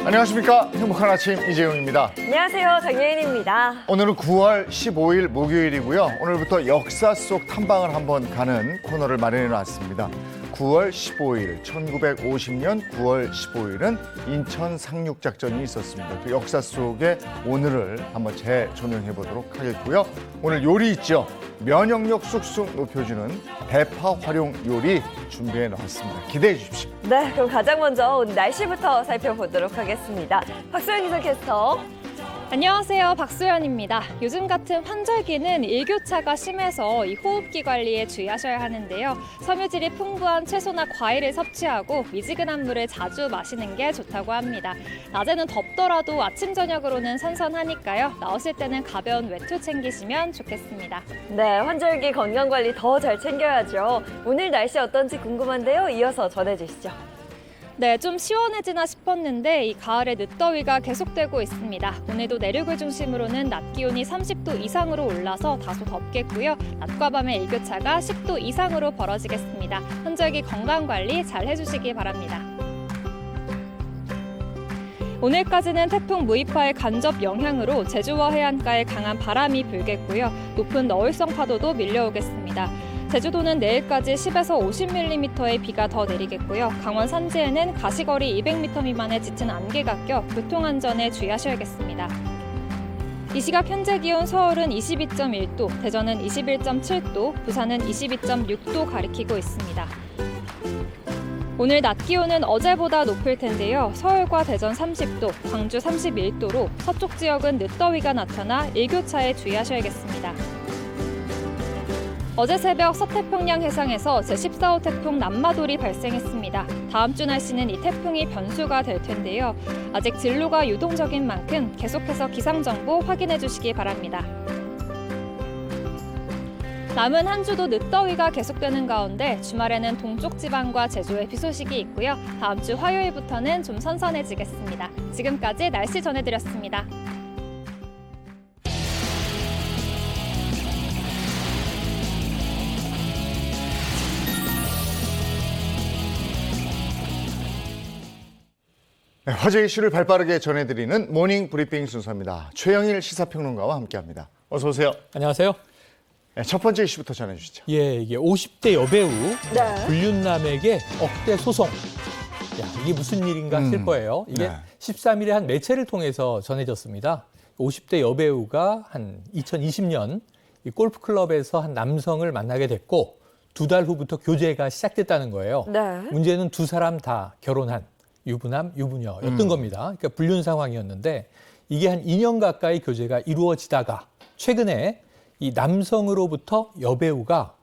안녕하십니까. 행복한 아침 이재용입니다. 안녕하세요. 정예인입니다. 오늘은 9월 15일 목요일이고요. 오늘부터 역사 속 탐방을 한번 가는 코너를 마련해 놨습니다. 9월 15일, 1950년 9월 15일은 인천 상륙작전이 있었습니다. 그 역사 속에 오늘을 한번 재조명해 보도록 하겠고요. 오늘 요리 있죠. 면역력 쑥쑥 높여주는 대파 활용 요리 준비해 놨습니다. 기대해 주십시오. 네, 그럼 가장 먼저 오늘 날씨부터 살펴보도록 하겠습니다. 박소연 기상캐스터. 안녕하세요. 박소연입니다. 요즘 같은 환절기는 일교차가 심해서 이 호흡기 관리에 주의하셔야 하는데요. 섬유질이 풍부한 채소나 과일을 섭취하고 미지근한 물을 자주 마시는 게 좋다고 합니다. 낮에는 덥더라도 아침 저녁으로는 선선하니까요. 나오실 때는 가벼운 외투 챙기시면 좋겠습니다. 네, 환절기 건강관리 더 잘 챙겨야죠. 오늘 날씨 어떤지 궁금한데요. 이어서 전해주시죠. 네, 좀 시원해지나 싶었는데 이 가을에 늦더위가 계속되고 있습니다. 오늘도 내륙을 중심으로는 낮 기온이 30도 이상으로 올라서 다소 덥겠고요. 낮과 밤의 일교차가 10도 이상으로 벌어지겠습니다. 환절기 건강관리 잘 해주시기 바랍니다. 오늘까지는 태풍 무이파의 간접 영향으로 제주와 해안가에 강한 바람이 불겠고요. 높은 너울성 파도도 밀려오겠습니다. 제주도는 내일까지 10에서 50mm의 비가 더 내리겠고요. 강원 산지에는 가시거리 200m 미만의 짙은 안개가 껴 교통안전에 주의하셔야겠습니다. 이 시각 현재 기온 서울은 22.1도, 대전은 21.7도, 부산은 22.6도 가리키고 있습니다. 오늘 낮 기온은 어제보다 높을 텐데요. 서울과 대전 30도, 광주 31도로 서쪽 지역은 늦더위가 나타나 일교차에 주의하셔야겠습니다. 어제 새벽 서태평양 해상에서 제14호 태풍 남마돌이 발생했습니다. 다음 주 날씨는 이 태풍이 변수가 될 텐데요. 아직 진로가 유동적인 만큼 계속해서 기상정보 확인해 주시기 바랍니다. 남은 한 주도 늦더위가 계속되는 가운데 주말에는 동쪽 지방과 제주에 비 소식이 있고요. 다음 주 화요일부터는 좀 선선해지겠습니다. 지금까지 날씨 전해드렸습니다. 네, 화제 이슈를 발빠르게 전해드리는 모닝 브리핑 순서입니다. 최영일 시사평론가와 함께합니다. 어서 오세요. 안녕하세요. 네, 첫 번째 이슈부터 전해주시죠. 예, 이게 50대 여배우 네. 불륜남에게 억대 소송. 야, 이게 무슨 일인가 싶을 거예요. 이게 네. 13일에 한 매체를 통해서 전해졌습니다. 50대 여배우가 한 2020년 이 골프클럽에서 한 남성을 만나게 됐고 2달 후부터 교제가 시작됐다는 거예요. 네. 문제는 두 사람 다 결혼한 유부남, 유부녀였던 겁니다. 그러니까 불륜 상황이었는데 이게 한 2년 가까이 교제가 이루어지다가 최근에 이 남성으로부터 여배우가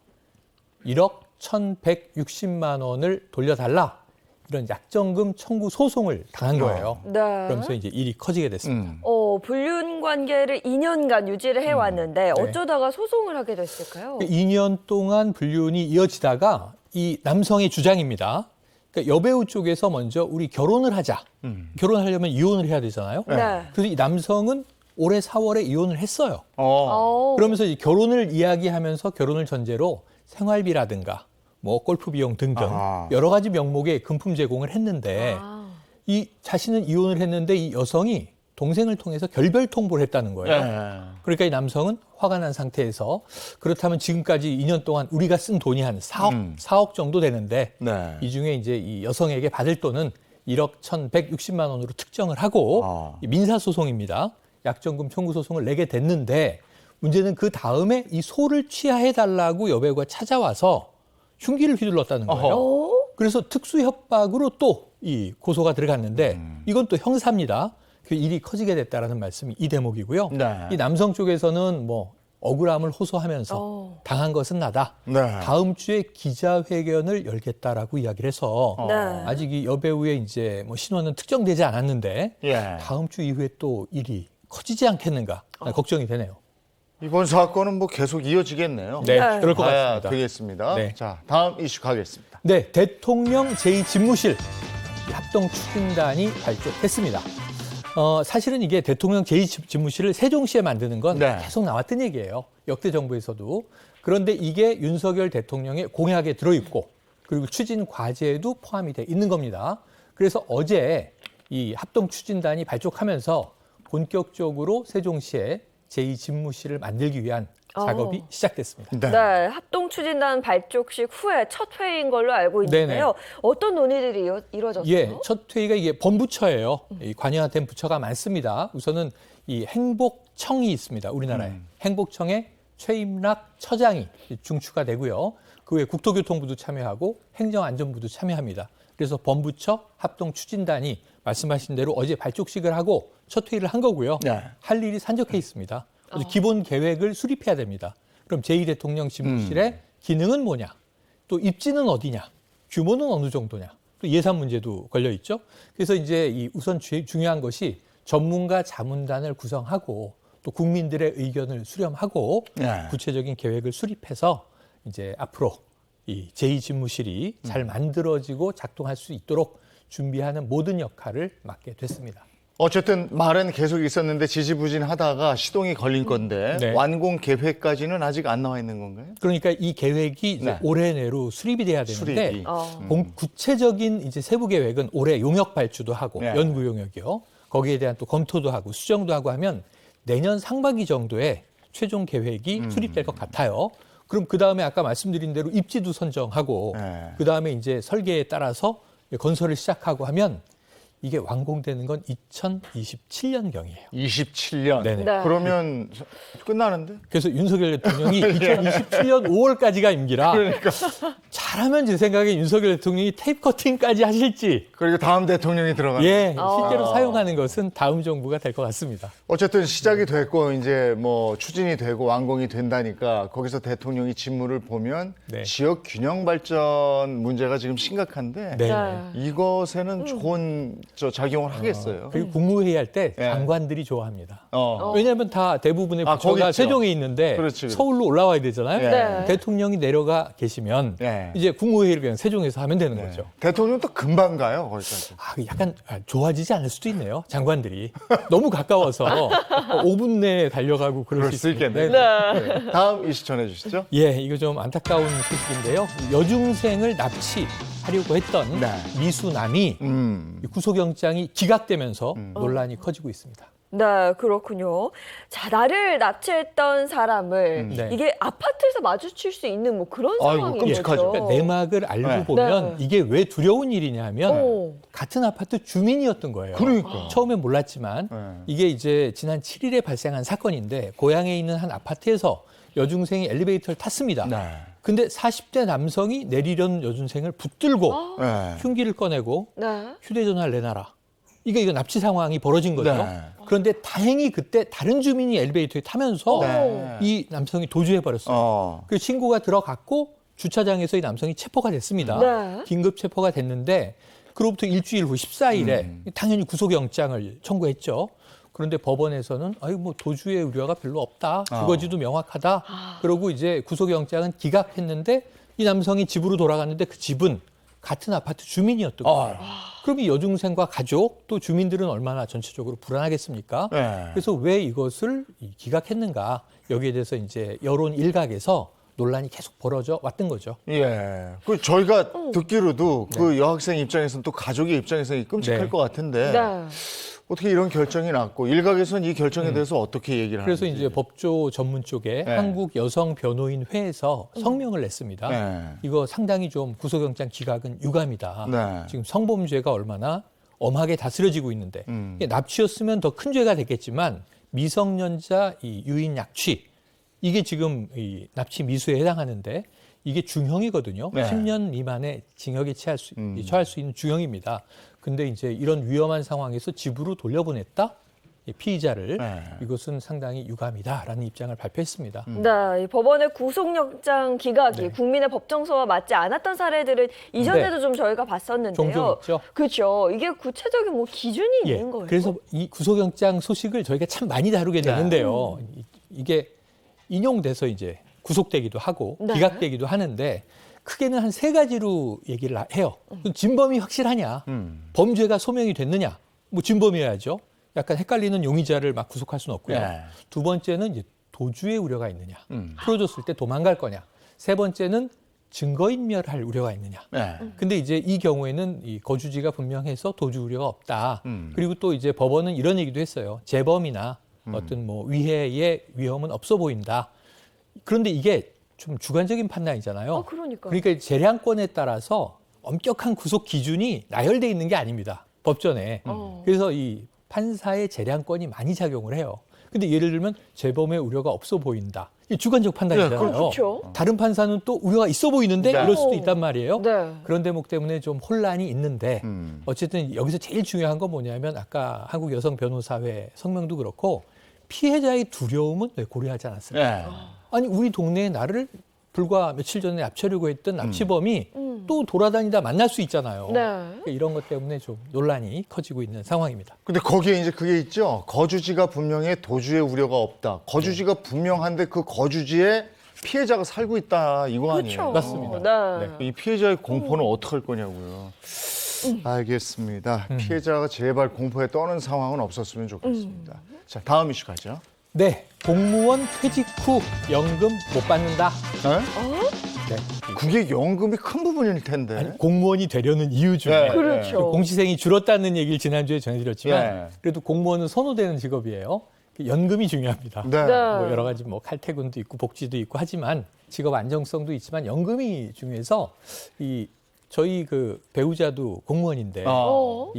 1억 1,160만 원을 돌려달라 이런 약정금 청구 소송을 당한 거예요. 네. 그러면서 이제 일이 커지게 됐습니다. 불륜 관계를 2년간 유지를 해왔는데 어쩌다가 소송을 하게 됐을까요? 2년 동안 불륜이 이어지다가 이 남성의 주장입니다. 그러니까 여배우 쪽에서 먼저 우리 결혼을 하자. 결혼하려면 이혼을 해야 되잖아요. 네. 그래서 이 남성은 올해 4월에 이혼을 했어요. 그러면서 그러면서 이 결혼을 이야기하면서 결혼을 전제로 생활비라든가 뭐 골프 비용 등등 여러 가지 명목의 금품 제공을 했는데 이 자신은 이혼을 했는데 이 여성이 동생을 통해서 결별 통보를 했다는 거예요. 네. 그러니까 이 남성은 화가 난 상태에서 그렇다면 지금까지 2년 동안 우리가 쓴 돈이 한 4억 정도 되는데 네. 이 중에 이제 이 여성에게 받을 돈은 1억 1,160만 원으로 특정을 하고 민사소송입니다. 약정금 청구 소송을 내게 됐는데 문제는 그 다음에 이 소를 취하해달라고 여배우가 찾아와서 흉기를 휘둘렀다는 거예요. 그래서 특수협박으로 또 이 고소가 들어갔는데 이건 또 형사입니다. 그 일이 커지게 됐다라는 말씀이 이 대목이고요. 네. 이 남성 쪽에서는 뭐 억울함을 호소하면서 당한 것은 나다. 네. 다음 주에 기자회견을 열겠다라고 이야기를 해서 네. 아직 이 여배우의 이제 뭐 신원은 특정되지 않았는데 예. 다음 주 이후에 또 일이 커지지 않겠는가 걱정이 되네요. 이번 사건은 뭐 계속 이어지겠네요. 네, 네. 그럴 것 봐야 같습니다. 되겠습니다. 네. 자, 다음 이슈 가겠습니다. 네, 대통령 제2집무실 합동 추진단이 발족했습니다. 사실은 이게 대통령 제2집무실을 세종시에 만드는 건 네. 계속 나왔던 얘기예요. 역대 정부에서도. 그런데 이게 윤석열 대통령의 공약에 들어있고 그리고 추진 과제에도 포함이 돼 있는 겁니다. 그래서 어제 이 합동추진단이 발족하면서 본격적으로 세종시에 제2집무실을 만들기 위한 작업이 시작됐습니다. 네. 네, 합동추진단 발족식 후에 첫 회의인 걸로 알고 있는데요. 네네. 어떤 논의들이 이루어졌어요? 예, 첫 회의가 이게 범부처예요. 이 관여된 부처가 많습니다. 우선은 이 행복청이 있습니다. 우리나라에. 행복청에 최임락 처장이 중추가 되고요. 그 외에 국토교통부도 참여하고 행정안전부도 참여합니다. 그래서 범부처 합동추진단이 말씀하신 대로 어제 발족식을 하고 첫 회의를 한 거고요. 네. 할 일이 산적해 있습니다. 그래서 기본 계획을 수립해야 됩니다. 그럼 제2대통령 집무실의 기능은 뭐냐? 또 입지는 어디냐? 규모는 어느 정도냐? 또 예산 문제도 걸려 있죠. 그래서 이제 이 우선 중요한 것이 전문가 자문단을 구성하고 또 국민들의 의견을 수렴하고 네. 구체적인 계획을 수립해서 이제 앞으로 이 제2집무실이 잘 만들어지고 작동할 수 있도록 준비하는 모든 역할을 맡게 됐습니다. 어쨌든 말은 계속 있었는데 지지부진하다가 시동이 걸린 건데 네. 완공 계획까지는 아직 안 나와 있는 건가요? 그러니까 이 계획이 이제 네. 올해 내로 수립이 돼야 되는데 수립이. 구체적인 이제 세부 계획은 올해 용역 발주도 하고 네. 연구 용역이요. 거기에 대한 또 검토도 하고 수정도 하고 하면 내년 상반기 정도에 최종 계획이 수립될 것 같아요. 그럼 그 다음에 아까 말씀드린 대로 입지도 선정하고 네. 그 다음에 이제 설계에 따라서 건설을 시작하고 하면 이게 완공되는 건 2027년경이에요. 27년. 네네. 네. 그러면 끝나는데? 그래서 윤석열 대통령이 2027년 5월까지가 임기라 그러니까. 잘하면 제 생각에 윤석열 대통령이 테이프 커팅까지 하실지 그리고 다음 대통령이 들어가는. 예, 실제로 사용하는 것은 다음 정부가 될 것 같습니다. 어쨌든 시작이 됐고 이제 뭐 추진이 되고 완공이 된다니까 거기서 대통령이 직무를 보면 네. 지역 균형 발전 문제가 지금 심각한데 네. 네. 이것에는 좋은 작용을 하겠어요. 그리고 국무회의 할 때 예. 장관들이 좋아합니다. 어. 왜냐하면 다 대부분의 아, 거기 부처가 있죠. 세종에 있는데 그렇지, 그렇지. 서울로 올라와야 되잖아요. 예. 네. 대통령이 내려가 계시면 예. 이제 국무회의를 그냥 세종에서 하면 되는 네. 거죠. 대통령도 금방 가요 거기까지. 약간 좋아지지 않을 수도 있네요. 장관들이 너무 가까워서 5분 내에 달려가고 그럴 수 있겠네. 네. 다음 이슈 전해주시죠. 예, 이거 좀 안타까운 소식인데요. 여중생을 납치하려고 했던 네. 미수남이 이 구속영장이 기각되면서 논란이 커지고 있습니다. 네, 그렇군요. 자, 나를 납치했던 사람을 네. 이게 아파트에서 마주칠 수 있는 뭐 그런 아이고, 상황인 끔찍하죠. 거죠. 그러니까 내막을 알고 네. 보면 네. 이게 왜 두려운 일이냐 하면 오. 같은 아파트 주민이었던 거예요. 그러니까. 처음엔 몰랐지만 네. 이게 이제 지난 7일에 발생한 사건인데 고향에 있는 한 아파트에서 여중생이 엘리베이터를 탔습니다. 네. 근데 40대 남성이 내리려는 여중생을 붙들고 네. 흉기를 꺼내고 네. 휴대전화를 내놔라. 이거 납치 상황이 벌어진 거죠. 네. 그런데 다행히 그때 다른 주민이 엘리베이터에 타면서 네. 이 남성이 도주해 버렸어요. 그 신고가 들어갔고 주차장에서 이 남성이 체포가 됐습니다. 네. 긴급 체포가 됐는데 그로부터 일주일 후 14일에 당연히 구속영장을 청구했죠. 그런데 법원에서는 뭐 도주의 우려가 별로 없다. 주거지도 명확하다. 그러고 이제 구속영장은 기각했는데 이 남성이 집으로 돌아갔는데 그 집은 같은 아파트 주민이었던 거예요. 그럼 이 여중생과 가족 또 주민들은 얼마나 전체적으로 불안하겠습니까? 네. 그래서 왜 이것을 기각했는가 여기에 대해서 이제 여론 일각에서 논란이 계속 벌어져 왔던 거죠. 예. 그 저희가 듣기로도 그 여학생 입장에서는 또 가족의 입장에서는 끔찍할 네. 것 같은데 네. 어떻게 이런 결정이 났고 일각에서는 이 결정에 대해서 어떻게 얘기를 하는지. 그래서 이제 법조 전문 쪽에 네. 한국여성변호인회에서 성명을 냈습니다. 네. 이거 상당히 좀 구속영장 기각은 유감이다. 네. 지금 성범죄가 얼마나 엄하게 다스려지고 있는데 이게 납치였으면 더 큰 죄가 됐겠지만 미성년자 이 유인 약취 이게 지금 이 납치 미수에 해당하는데 이게 중형이거든요. 네. 10년 미만의 징역에 처할 수 있는 중형입니다. 근데 이제 이런 위험한 상황에서 집으로 돌려보냈다? 이 피의자를 네. 이것은 상당히 유감이다라는 입장을 발표했습니다. 네, 이 법원의 구속영장 기각이 네. 국민의 법정서와 맞지 않았던 사례들은 이전에도 좀 저희가 봤었는데요. 종종 있죠. 그렇죠. 이게 구체적인 뭐 기준이 예, 있는 거예요. 그래서 이 구속영장 소식을 저희가 참 많이 다루게 되는데요. 이게 인용돼서 이제 구속되기도 하고 네. 기각되기도 하는데 크게는 한 3가지로 얘기를 해요. 진범이 확실하냐, 범죄가 소명이 됐느냐, 뭐 진범이어야죠. 약간 헷갈리는 용의자를 막 구속할 수는 없고요. 네. 두 번째는 이제 도주의 우려가 있느냐, 풀어줬을 때 도망갈 거냐. 세 번째는 증거인멸할 우려가 있느냐. 네. 근데 이제 이 경우에는 이 거주지가 분명해서 도주 우려가 없다. 그리고 또 이제 법원은 이런 얘기도 했어요. 재범이나 어떤 뭐 위해의 위험은 없어 보인다. 그런데 이게 좀 주관적인 판단이잖아요. 그러니까. 그러니까 재량권에 따라서 엄격한 구속 기준이 나열돼 있는 게 아닙니다. 법전에. 그래서 이 판사의 재량권이 많이 작용을 해요. 근데 예를 들면 재범의 우려가 없어 보인다. 이게 주관적 판단이잖아요. 그렇죠. 다른 판사는 또 우려가 있어 보이는데 네. 이럴 수도 있단 말이에요. 네. 그런 대목 때문에 좀 혼란이 있는데 어쨌든 여기서 제일 중요한 건 뭐냐면 아까 한국여성변호사회 성명도 그렇고 피해자의 두려움은 왜 고려하지 않았을까? 네. 아니 우리 동네에 나를 불과 며칠 전에 납치하려고 했던 납치범이 또 돌아다니다 만날 수 있잖아요. 네. 그러니까 이런 것 때문에 좀 논란이 커지고 있는 상황입니다. 근데 거기에 이제 그게 있죠. 거주지가 분명해 도주의 우려가 없다. 거주지가 분명한데 그 거주지에 피해자가 살고 있다. 이거 아니에요? 그렇죠. 맞습니다. 네. 이 피해자의 공포는 어떻게 할 거냐고요. 알겠습니다. 피해자가 제발 공포에 떠는 상황은 없었으면 좋겠습니다. 자, 다음 이슈 가죠. 네, 공무원 퇴직 후 연금 못 받는다. 네? 네. 그게 연금이 큰 부분일 텐데. 아니, 공무원이 되려는 이유 중에 네. 그렇죠. 공시생이 줄었다는 얘기를 지난주에 전해드렸지만 네. 그래도 공무원은 선호되는 직업이에요. 연금이 중요합니다. 네. 네. 뭐 여러 가지 뭐 칼퇴근도 있고 복지도 있고 하지만 직업 안정성도 있지만 연금이 중요해서 이 저희 그 배우자도 공무원인데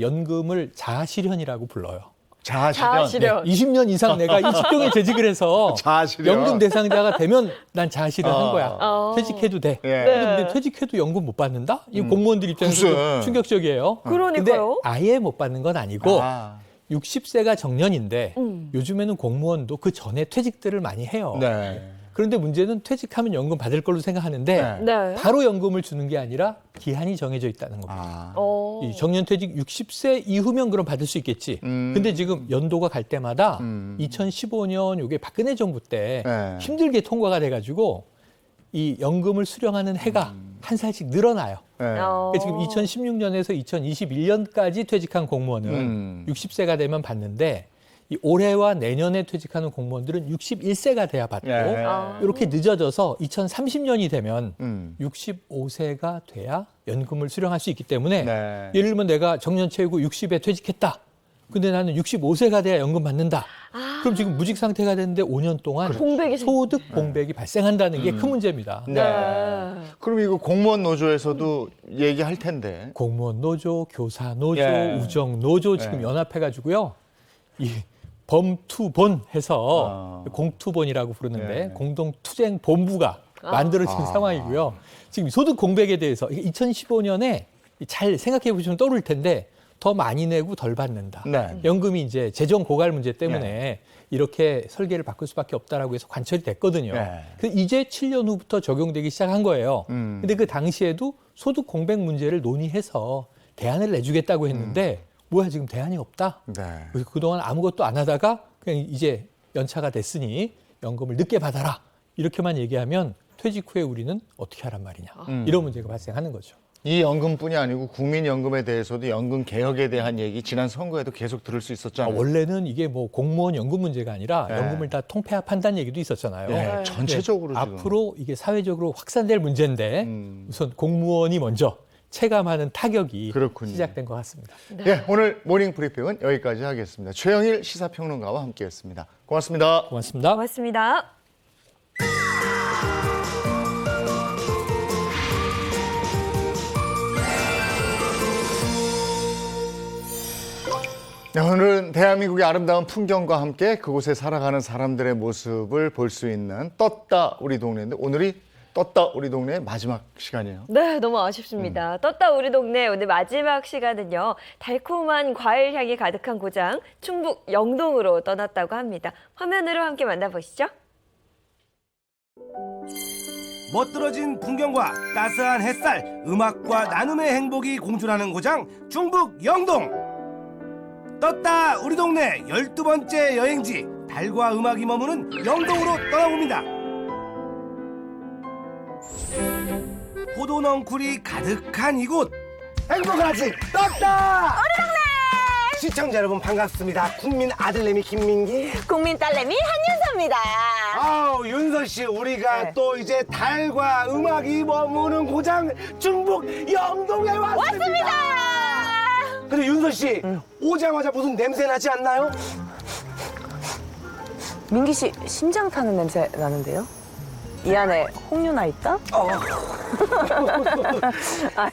연금을 자아실현이라고 불러요. 자아실현. 자아실현. 20년 이상 내가 이 직종에 재직을 해서 자아실현. 연금 대상자가 되면 난 자아실현한 거야. 퇴직해도 퇴직해도 돼. 예. 근데 퇴직해도 연금 못 받는다? 이 공무원들 입장에서 글쎄. 좀 충격적이에요. 그러니까요. 근데 아예 못 받는 건 아니고 아. 60세가 정년인데 요즘에는 공무원도 그 전에 퇴직들을 많이 해요. 네. 그런데 문제는 퇴직하면 연금 받을 걸로 생각하는데 네. 바로 연금을 주는 게 아니라 기한이 정해져 있다는 겁니다. 아. 이 정년퇴직 60세 이후면 그럼 받을 수 있겠지. 근데 지금 연도가 갈 때마다 2015년 요게 박근혜 정부 때 네. 힘들게 통과가 돼가지고 이 연금을 수령하는 해가 한 살씩 늘어나요. 네. 어. 그러니까 지금 2016년에서 2021년까지 퇴직한 공무원은 60세가 되면 받는데 이 올해와 내년에 퇴직하는 공무원들은 61세가 돼야 받고 예. 이렇게 늦어져서 2030년이 되면 65세가 돼야 연금을 수령할 수 있기 때문에 네. 예를 들면 내가 정년 채우고 60에 퇴직했다. 근데 나는 65세가 돼야 연금 받는다. 그럼 지금 무직 상태가 됐는데 5년 동안 공백이 소득 공백이 발생한다는 게 큰 문제입니다. 네. 그럼 이거 공무원 노조에서도 얘기할 텐데. 공무원 노조, 교사 노조, 예. 우정 노조 지금 예. 연합해가지고요. 이 범투본 해서 공투본이라고 부르는데 예. 공동투쟁 본부가 만들어진 상황이고요. 지금 소득 공백에 대해서 2015년에 잘 생각해 보시면 떠오를 텐데 더 많이 내고 덜 받는다. 네. 연금이 이제 재정 고갈 문제 때문에 이렇게 설계를 바꿀 수밖에 없다라고 해서 관철이 됐거든요. 네. 그래서 이제 7년 후부터 적용되기 시작한 거예요. 근데 그 당시에도 소득 공백 문제를 논의해서 대안을 내주겠다고 했는데 뭐야 지금 대안이 없다. 네. 그래서 그동안 아무것도 안 하다가 그냥 이제 연차가 됐으니 연금을 늦게 받아라. 이렇게만 얘기하면 퇴직 후에 우리는 어떻게 하란 말이냐. 이런 문제가 발생하는 거죠. 이 연금뿐이 아니고 국민연금에 대해서도 연금 개혁에 대한 얘기 지난 선거에도 계속 들을 수 있었잖아요. 원래는 이게 뭐 공무원 연금 문제가 아니라 네. 연금을 다 통폐합한다는 얘기도 있었잖아요. 네, 전체적으로 네, 지금. 앞으로 이게 사회적으로 확산될 문제인데 우선 공무원이 먼저 체감하는 타격이 그렇군요. 시작된 것 같습니다. 네, 오늘 모닝 브리핑은 여기까지 하겠습니다. 최영일 시사평론가와 함께했습니다. 고맙습니다. 고맙습니다. 고맙습니다. 네, 오늘은 대한민국의 아름다운 풍경과 함께 그곳에 살아가는 사람들의 모습을 볼 수 있는 떴다 우리 동네인데 오늘이 떴다 우리 동네의 마지막 시간이에요. 네, 너무 아쉽습니다. 떴다 우리 동네 오늘 마지막 시간은요. 달콤한 과일 향이 가득한 고장 충북 영동으로 떠났다고 합니다. 화면으로 함께 만나보시죠. 멋들어진 풍경과 따스한 햇살, 음악과 나눔의 행복이 공존하는 고장 충북 영동. 떴다 우리 동네 12번째 여행지 달과 음악이 머무는 영동으로 떠나봅니다. 포도 넝쿨이 가득한 이곳 행복한 아침 떴다 우리 동네 시청자 여러분 반갑습니다. 국민 아들내미 김민기. 국민 딸내미 한윤서입니다. 아우 윤서 씨, 우리가 네. 또 이제 달과 음악이 머무는 고장 중북 영동에 왔습니다. 근데 윤서 씨, 오자마자 무슨 냄새 나지 않나요? 민기 씨 심장 타는 냄새 나는데요? 이 안에 홍유나 있다?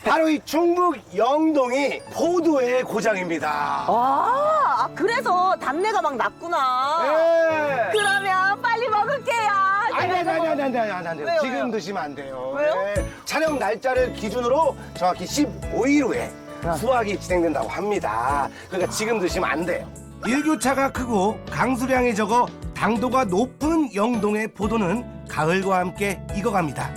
바로 이 중북 영동이 포도의 고장입니다. 아, 그래서 담내가 막 났구나. 네. 그러면 빨리 먹을게요. 아니. 왜요, 지금 왜요? 드시면 안 돼요. 왜요? 네. 촬영 날짜를 기준으로 정확히 15일 후에 수확이 진행된다고 합니다. 그러니까 지금 드시면 안 돼요. 일교차가 크고 강수량이 적어 당도가 높은 영동의 포도는 가을과 함께 익어갑니다.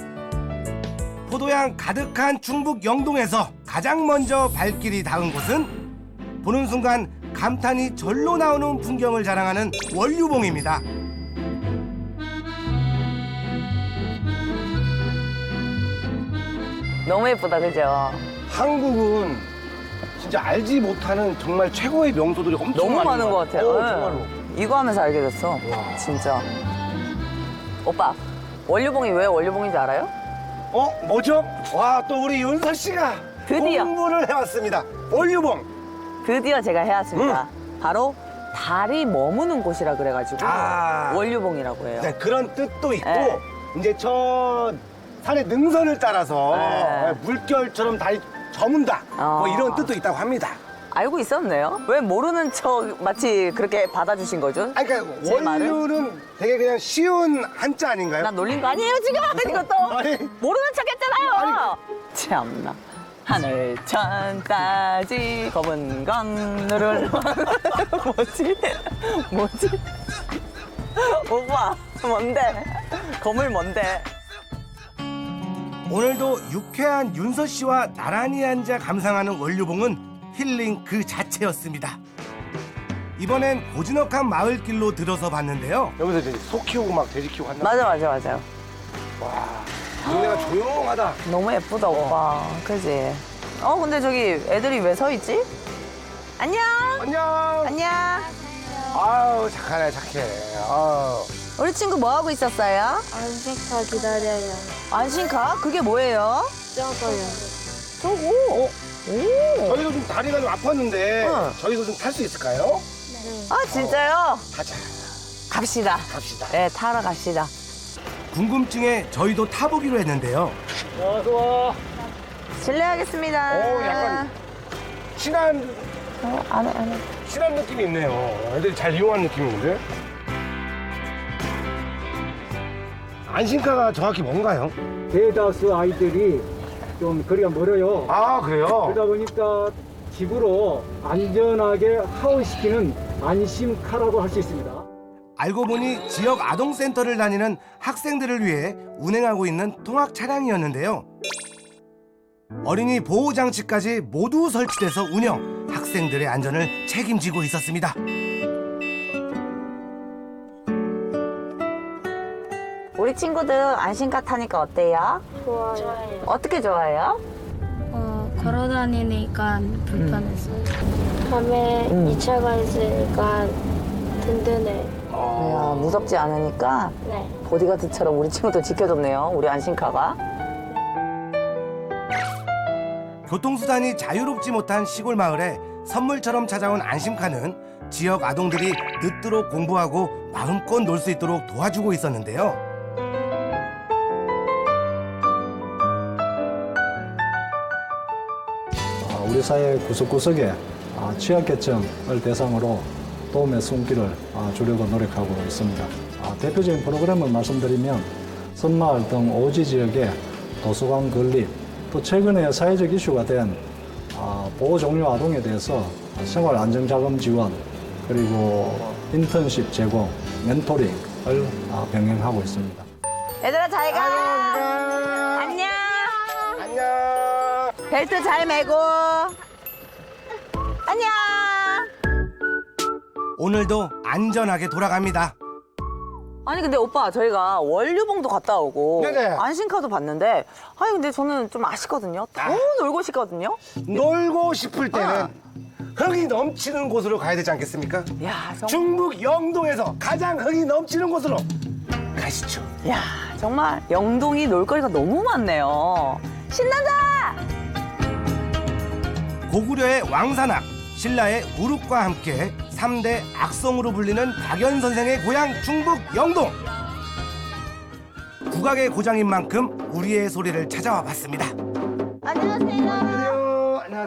포도향 가득한 충북 영동에서 가장 먼저 발길이 닿은 곳은 보는 순간 감탄이 절로 나오는 풍경을 자랑하는 원류봉입니다. 너무 예쁘다, 그죠? 한국은 진짜 알지 못하는 정말 최고의 명소들이 엄청 너무 많은 것 같아요. 네. 정말로. 이거 하면서 알게 됐어. 진짜. 오빠, 원류봉이 왜 원류봉인지 알아요? 뭐죠? 와, 또 우리 윤서 씨가 드디어. 공부를 해왔습니다. 원류봉. 드디어 제가 해왔습니다. 바로 달이 머무는 곳이라 그래가지고 아. 원류봉이라고 해요. 네, 그런 뜻도 있고 네. 이제 저 산의 능선을 따라서 네. 물결처럼 달이 저문다. 뭐 이런 뜻도 있다고 합니다. 알고 있었네요. 왜 모르는 척 마치 그렇게 받아주신 거죠? 아니, 그러니까 제 말을? 원류는 되게 그냥 쉬운 한자 아닌가요? 나 놀린 거 아니에요 지금? 이것도 아니. 모르는 척 했잖아요. 참나. 하늘 천따지 검은 건너를 뭐지? 오빠 뭔데? 검을 뭔데? 오늘도 유쾌한 윤서 씨와 나란히 앉아 감상하는 원류봉은 힐링 그 자체였습니다. 이번엔 고즈넉한 마을길로 들어서 봤는데요. 여기서 이제 소 키우고 막 돼지 키우고 한다. 맞아요. 동네가 조용하다. 너무 예쁘다 오빠. 그지? 근데 저기 애들이 왜 서 있지? 안녕. 안녕. 아유, 착하네, 착해. 아유. 우리 친구 뭐 하고 있었어요? 안식카 기다려요. 안심카? 그게 뭐예요? 적어요. 저거. 오. 저희도 좀 다리가 좀 아팠는데 응. 저희도 좀 탈 수 있을까요? 아 진짜요? 가자. 갑시다. 갑시다. 네, 타러 갑시다. 궁금증에 저희도 타보기로 했는데요. 실례하겠습니다. 약간 친한 안해. 친한 느낌이 있네요. 애들이 잘 이용하는 느낌인데. 안심카가 정확히 뭔가요? 대다수 아이들이 좀 거리가 멀어요. 아, 그래요? 그러다 보니까 집으로 안전하게 하원시키는 안심카라고 할 수 있습니다. 알고 보니 지역 아동센터를 다니는 학생들을 위해 운행하고 있는 통학 차량이었는데요. 어린이 보호장치까지 모두 설치돼서 운영, 학생들의 안전을 책임지고 있었습니다. 우리 친구들 안심카 타니까 어때요? 좋아요. 어떻게 좋아해요? 걸어 다니니까 불편했어요. 밤에 2차가 있으니까 든든해. 이야, 무섭지 않으니까 네. 보디가드처럼 우리 친구도 지켜줬네요. 우리 안심카가. 교통수단이 자유롭지 못한 시골 마을에 선물처럼 찾아온 안심카는 지역 아동들이 늦도록 공부하고 마음껏 놀 수 있도록 도와주고 있었는데요. 우리 사회 구석구석에 취약계층을 대상으로 도움의 손길을 주려고 노력하고 있습니다. 대표적인 프로그램을 말씀드리면 선마을 등 오지 지역의 도서관 건립, 또 최근에 사회적 이슈가 된 보호 종료 아동에 대해서 생활 안정자금 지원, 그리고 인턴십 제공, 멘토링을 병행하고 있습니다. 얘들아 잘 가. 안녕. 안녕. 벨트 잘 매고. 안녕. 오늘도 안전하게 돌아갑니다. 아니 근데 오빠 저희가 원류봉도 갔다 오고 네네. 안심카도 봤는데 근데 저는 좀 아쉽거든요. 더 놀고 싶거든요. 놀고 싶을 때는 흥이 넘치는 곳으로 가야 되지 않겠습니까? 야, 충북 영동에서 가장 흥이 넘치는 곳으로 가시죠. 야, 정말 영동이 놀거리가 너무 많네요. 신난다! 고구려의 왕산악, 신라의 우룩과 함께 3대 악성으로 불리는 박연 선생의 고향 충북 영동. 국악의 고장인 만큼 우리의 소리를 찾아와 봤습니다. 안녕하세요.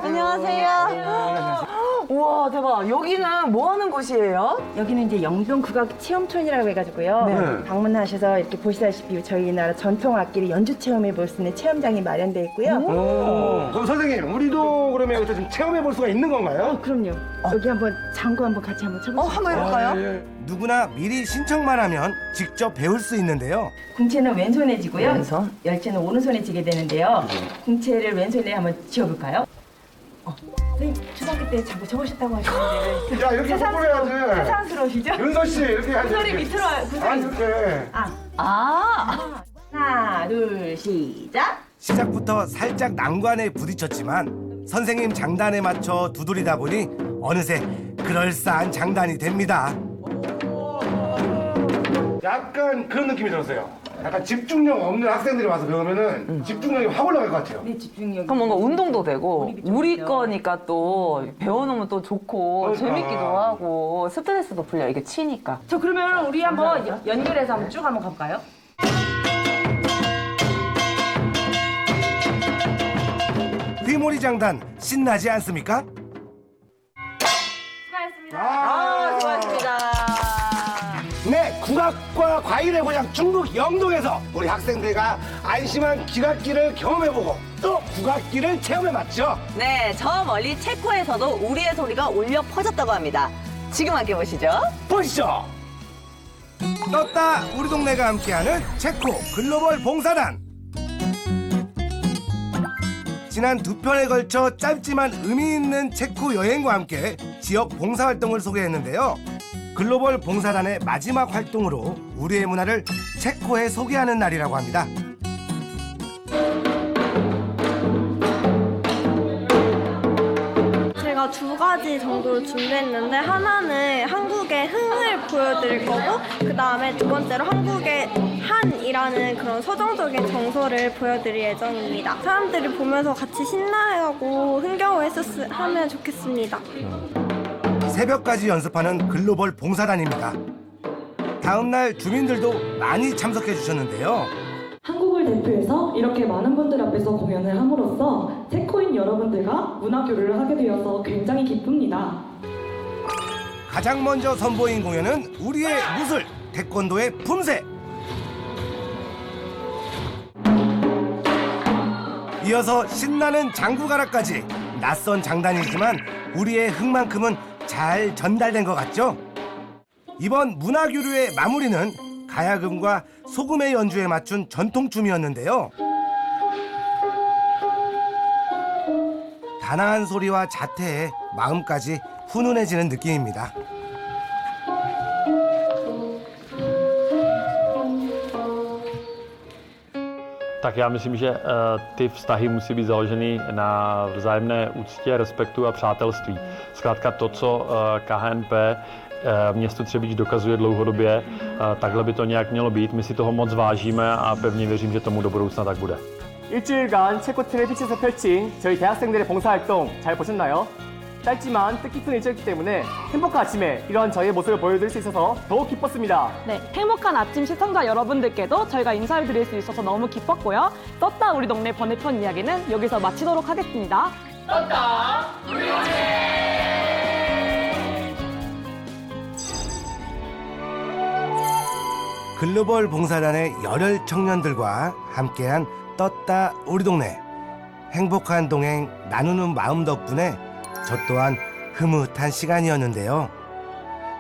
안녕하세요. 우와, 대박. 여기는 뭐 하는 곳이에요? 여기는 이제 영동 국악 체험촌이라고 해가지고요. 네. 방문하셔서 이렇게 보시다시피 저희 나라 전통 악기를 연주 체험해 볼 수 있는 체험장이 마련되어 있고요. 그럼 선생님, 우리도 그러면 여기서 좀 체험해 볼 수가 있는 건가요? 그럼요. 여기 한번 장구 한번 같이 한번 쳐보시죠. 한번 해볼까요? 누구나 미리 신청만 하면 직접 배울 수 있는데요. 궁채는 왼손에 지고요. 왼손. 열쇠는 오른손에 지게 되는데요. 궁채를 왼손에 한번 지어볼까요? 선생님 초등학교 때 장구 쳐보셨다고 하셨는데 야, 이렇게 바꾸야지 새삼스러우시죠? 윤서 씨, 이렇게 해야지. 구슬이 밑으로 구슬이 이렇게. 아, 하나 둘 시작. 시작부터 살짝 난관에 부딪혔지만 선생님 장단에 맞춰 두드리다 보니 어느새 그럴싸한 장단이 됩니다. 약간 그런 느낌이 들었어요. 약간 집중력 없는 학생들이 와서 배우면은 집중력이 확 올라갈 것 같아요. 네, 집중력. 그럼 뭔가 운동도 되고 우리 좋죠. 거니까 또 배워놓으면 또 좋고 그러니까. 재밌기도 하고 스트레스도 풀려 이게 치니까. 저 그러면 우리 한번 연결해서 한번 쭉 한번 가볼까요? 휘몰이 장단 신나지 않습니까? 수고하셨습니다. 네, 국악과 과일의 고장 충북 영동에서 우리 학생들과 안심한 기악기를 경험해보고 또 국악기를 체험해봤죠. 네, 저 멀리 체코에서도 우리의 소리가 울려 퍼졌다고 합니다. 지금 함께 보시죠. 보시죠. 떴다 우리 동네가 함께하는 체코 글로벌 봉사단. 지난 2편에 걸쳐 짧지만 의미 있는 체코 여행과 함께 지역 봉사활동을 소개했는데요. 글로벌 봉사단의 마지막 활동으로 우리의 문화를 체코에 소개하는 날이라고 합니다. 제가 2가지 정도를 준비했는데 하나는 한국의 흥을 보여드릴 거고 그 다음에 2번째로 한국의 한이라는 그런 서정적인 정서를 보여드릴 예정입니다. 사람들이 보면서 같이 신나하고 흥겨워하면 좋겠습니다. 새벽까지 연습하는 글로벌 봉사단입니다. 다음 날 주민들도 많이 참석해 주셨는데요. 한국을 대표해서 이렇게 많은 분들 앞에서 공연을 함으로써 체코인 여러분들과 문화 교류를 하게 되어서 굉장히 기쁩니다. 가장 먼저 선보인 공연은 우리의 무술, 태권도의 품새. 이어서 신나는 장구가락까지 낯선 장단이지만 우리의 흥만큼은 잘 전달된 것 같죠? 이번 문화교류의 마무리는 가야금과 소금의 연주에 맞춘 전통춤이었는데요. 단아한 소리와 자태에 마음까지 훈훈해지는 느낌입니다. Tak já myslím, že ty vztahy musí být založeny na vzájemné úctě, respektu a přátelství. Zkrátka to, co KHNP městu Třebíč dokazuje dlouhodobě, takhle by to nějak mělo být. My si toho moc vážíme a pevně věřím, že tomu do budoucna tak bude. 일주일간 체코 트레비치에서 펼친 저희 대학생들의 봉사활동 잘 보셨나요? 짧지만 뜻깊은 일주였기 때문에 행복한 아침에 이런 저희의 모습을 보여드릴 수 있어서 더욱 기뻤습니다. 네, 행복한 아침 시청자 여러분들께도 저희가 인사를 드릴 수 있어서 너무 기뻤고요. 떴다 우리 동네 번외편 이야기는 여기서 마치도록 하겠습니다. 글로벌 봉사단의 열혈 청년들과 함께한 떴다 우리 동네. 행복한 동행 나누는 마음 덕분에 저 또한 흐뭇한 시간이었는데요.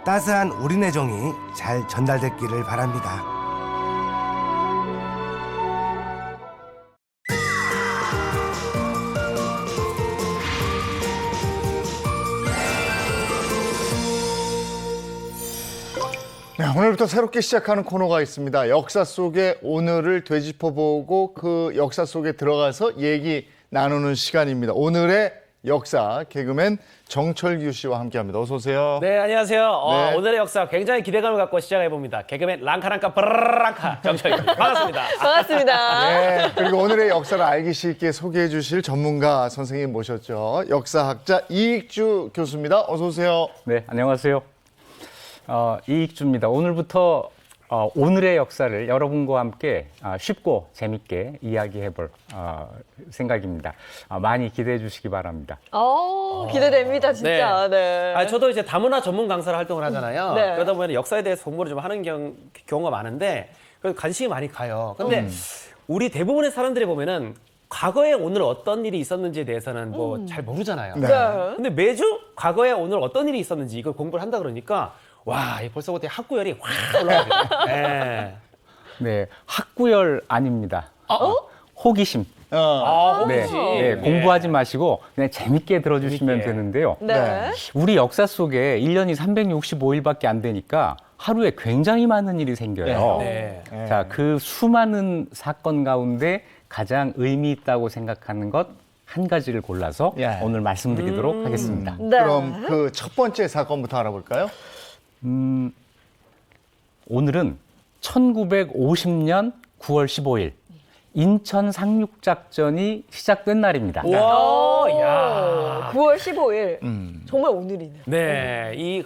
따스한 우리네 정이 잘 전달됐기를 바랍니다. 네, 오늘부터 새롭게 시작하는 코너가 있습니다. 역사 속의 오늘을 되짚어보고 그 역사 속에 들어가서 얘기 나누는 시간입니다. 오늘의 역사 개그맨 정철규 씨와 함께합니다. 어서 오세요. 네, 안녕하세요. 네. 오늘의 역사 굉장히 기대감을 갖고 시작해봅니다. 개그맨 랑카랑카 브라랑카 정철입니다. 반갑습니다. 반갑습니다. 네, 그리고 오늘의 역사를 알기 쉽게 소개해 주실 전문가 선생님 모셨죠. 역사학자 이익주 교수입니다. 어서 오세요. 네, 안녕하세요. 이익주입니다. 오늘부터 오늘의 역사를 여러분과 함께 쉽고 재밌게 이야기해볼 생각입니다. 많이 기대해 주시기 바랍니다. 기대됩니다, 진짜. 네. 저도 이제 다문화 전문 강사로 활동을 하잖아요. 네. 그러다 보면 역사에 대해서 공부를 좀 하는 경우가 많은데 그래서 관심이 많이 가요. 근데 우리 대부분의 사람들이 보면은 과거에 오늘 어떤 일이 있었는지에 대해서는 뭐 잘 모르잖아요. 네. 근데 매주 과거에 오늘 어떤 일이 있었는지 이걸 공부를 한다 그러니까 와, 벌써부터 학구열이 확 올라갑니다. 네. 네, 학구열 아닙니다. 호기심. 호기심. 네, 공부하지 마시고 그냥 재밌게 들어주시면 재밌게. 되는데요. 네. 우리 역사 속에 1년이 365일밖에 안 되니까 하루에 굉장히 많은 일이 생겨요. 네. 자, 그 수많은 사건 가운데 가장 의미 있다고 생각하는 것 한 가지를 골라서 오늘 말씀드리도록 하겠습니다. 네. 그럼 그 첫 번째 사건부터 알아볼까요? 오늘은 1950년 9월 15일 인천 상륙작전이 시작된 날입니다. 와, 야. 9월 15일. 정말 오늘이네요. 네, 이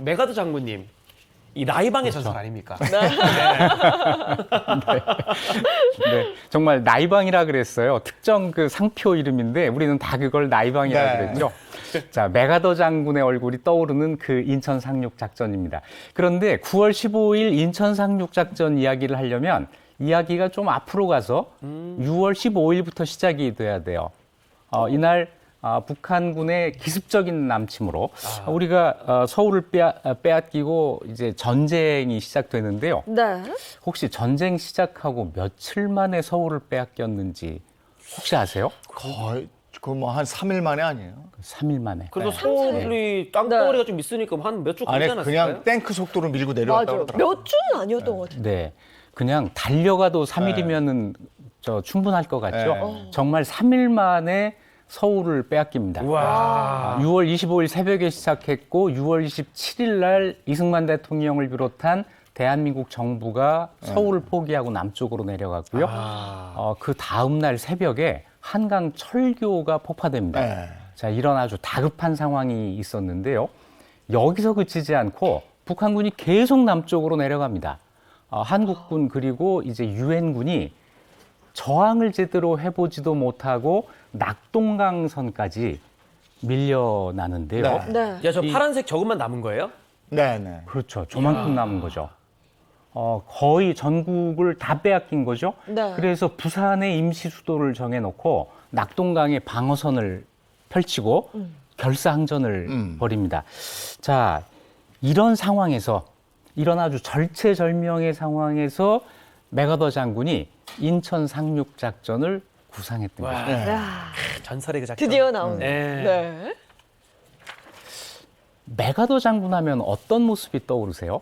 메가드 장군님. 이 라이방의 전설 아닙니까? 네, 정말 나이방이라 그랬어요. 특정 그 상표 이름인데 우리는 다 그걸 나이방이라 네. 그랬죠. 자, 메가더 장군의 얼굴이 떠오르는 그 인천 상륙 작전입니다. 그런데 9월 15일 인천 상륙 작전 이야기를 하려면 이야기가 좀 앞으로 가서 6월 15일부터 시작이 돼야 돼요. 이날 북한군의 기습적인 남침으로 우리가 서울을 빼앗기고 이제 전쟁이 시작되는데요. 네. 혹시 전쟁 시작하고 며칠 만에 서울을 빼앗겼는지 혹시 아세요? 거의 한 3일 만에 아니에요? 3일 만에. 그래도 서울이 땅덩어리가 좀 있으니까 한 몇 주 걸리지 안에 않았을까요? 그냥 탱크 속도로 밀고 내려왔다고 맞아요. 그러더라고요. 몇 주는 아니었던 것 같아요. 네. 그냥 달려가도 3일이면은 충분할 것 같죠? 정말 3일 만에 서울을 빼앗깁니다. 와. 6월 25일 새벽에 시작했고 6월 27일 날 이승만 대통령을 비롯한 대한민국 정부가 서울을 포기하고 남쪽으로 내려갔고요. 그 다음 날 새벽에 한강 철교가 폭파됩니다. 자, 이런 아주 다급한 상황이 있었는데요. 여기서 그치지 않고 북한군이 계속 남쪽으로 내려갑니다. 한국군 그리고 이제 유엔군이 저항을 제대로 해보지도 못하고 낙동강선까지 밀려나는데요. 네. 야, 저 파란색 저것만 남은 거예요? 네. 그렇죠. 저만큼 남은 거죠. 거의 전국을 다 빼앗긴 거죠. 네. 그래서 부산에 임시 수도를 정해놓고 낙동강에 방어선을 펼치고 결사항전을 벌입니다. 자, 이런 상황에서 이런 아주 절체절명의 상황에서 메가더 장군이 인천 상륙 작전을 구상했던 거죠. 전설의 그 작전. 드디어 나오네요. 네. 네. 메가더 장군 하면 어떤 모습이 떠오르세요?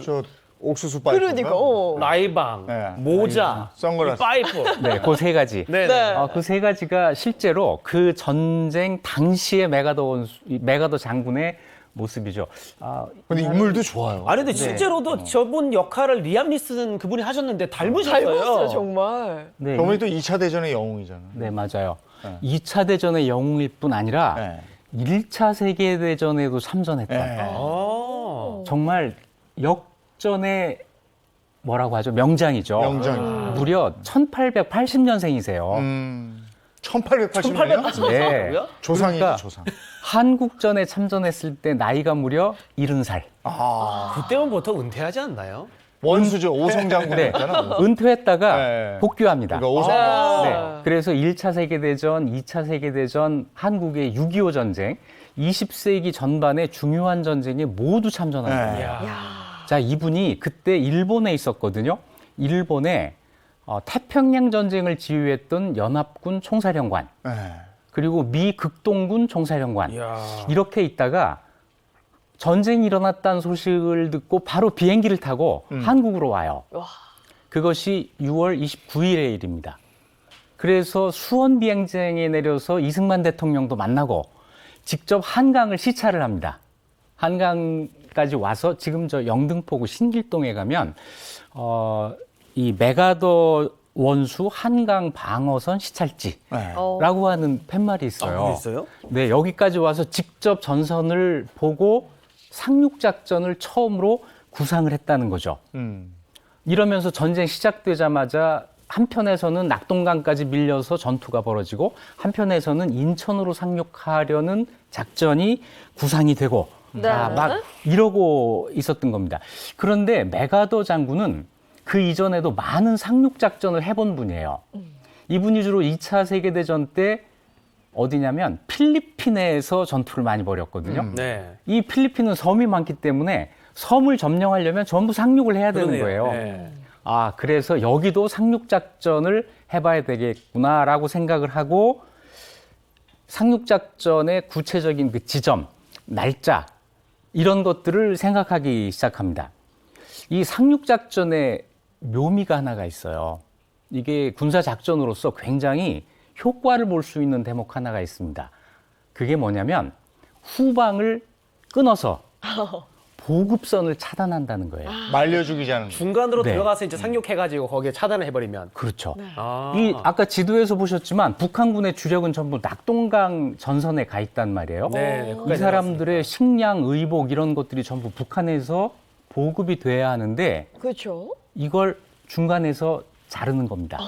저 옥수수 파이프. 그러니까. 라이방, 모자, 선글라스. 파이프. 네, 그 세 가지. 네. 그 세 가지가 실제로 그 전쟁 당시의 메가더 장군의 모습이죠. 근데 인물도 좋아요. 아니 근데 실제로도 저분 역할을 리암 니슨 그분이 하셨는데 닮으셨어요. 닮았어요, 정말. 네, 저분이 또 2차 대전의 영웅이잖아요. 네, 맞아요. 2차 대전의 영웅일 뿐 아니라 1차 세계대전에도 참전했던 정말 역전의 뭐라고 하죠? 명장이죠. 명장. 무려 1880년생이세요. 1880년이요? 네. 조상이죠, 그러니까 조상. 한국전에 참전했을 때 나이가 무려 70살. 그때면 보통 은퇴하지 않나요? 원수죠. 오성 장군 네. 있잖아. 은퇴했다가 복귀합니다. 그러니까 오성. 네. 그래서 1차 세계대전, 2차 세계대전, 한국의 6.25 전쟁, 20세기 전반의 중요한 전쟁에 모두 참전합니다. 자, 이분이 그때 일본에 있었거든요. 일본에 태평양 전쟁을 지휘했던 연합군 총사령관, 그리고 미 극동군 총사령관, 이렇게 있다가 전쟁이 일어났다는 소식을 듣고 바로 비행기를 타고 한국으로 와요. 그것이 6월 29일의 일입니다. 그래서 수원 비행장에 내려서 이승만 대통령도 만나고 직접 한강을 시찰을 합니다. 한강까지 와서 지금 저 영등포구 신길동에 가면 이 메가더 원수 한강 방어선 시찰지라고 하는 팻말이 있어요. 그게 있어요? 네, 여기까지 와서 직접 전선을 보고 상륙작전을 처음으로 구상을 했다는 거죠. 이러면서 전쟁 시작되자마자 한편에서는 낙동강까지 밀려서 전투가 벌어지고 한편에서는 인천으로 상륙하려는 작전이 구상이 되고 네. 막 이러고 있었던 겁니다. 그런데 메가더 장군은 그 이전에도 많은 상륙작전을 해본 분이에요. 이분이 주로 2차 세계대전 때 어디냐면 필리핀에서 전투를 많이 벌였거든요. 네. 이 필리핀은 섬이 많기 때문에 섬을 점령하려면 전부 상륙을 해야 되는 그러네요. 거예요. 네. 아, 그래서 여기도 상륙작전을 해봐야 되겠구나라고 생각을 하고 상륙작전의 구체적인 그 지점, 날짜 이런 것들을 생각하기 시작합니다. 이 상륙작전의 묘미가 하나가 있어요. 이게 군사작전으로서 굉장히 효과를 볼 수 있는 대목 하나가 있습니다. 그게 뭐냐면 후방을 끊어서 보급선을 차단한다는 거예요. 말려 죽이자는 거. 중간으로 네. 들어가서 이제 상륙해가지고 거기에 차단을 해버리면. 그렇죠. 아. 이 아까 지도에서 보셨지만 북한군의 주력은 전부 낙동강 전선에 가 있단 말이에요. 네, 이 사람들의 식량, 의복 이런 것들이 전부 북한에서 보급이 돼야 하는데 그렇죠. 이걸 중간에서 자르는 겁니다.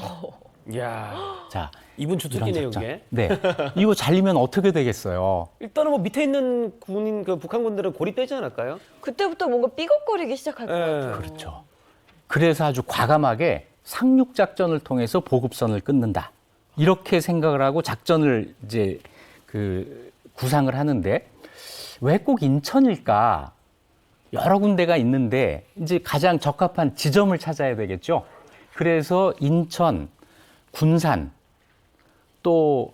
이야. 자, 이분 주특기네요, 이런 작전. 이게. 네, 이거 잘리면 어떻게 되겠어요? 일단은 뭐 밑에 있는 군인, 그 북한군들은 고립되지 않을까요? 그때부터 뭔가 삐걱거리기 시작할 것 같아요. 그렇죠. 그래서 아주 과감하게 상륙작전을 통해서 보급선을 끊는다. 이렇게 생각을 하고 작전을 이제 그 구상을 하는데 왜 꼭 인천일까? 여러 군데가 있는데 이제 가장 적합한 지점을 찾아야 되겠죠. 그래서 인천, 군산, 또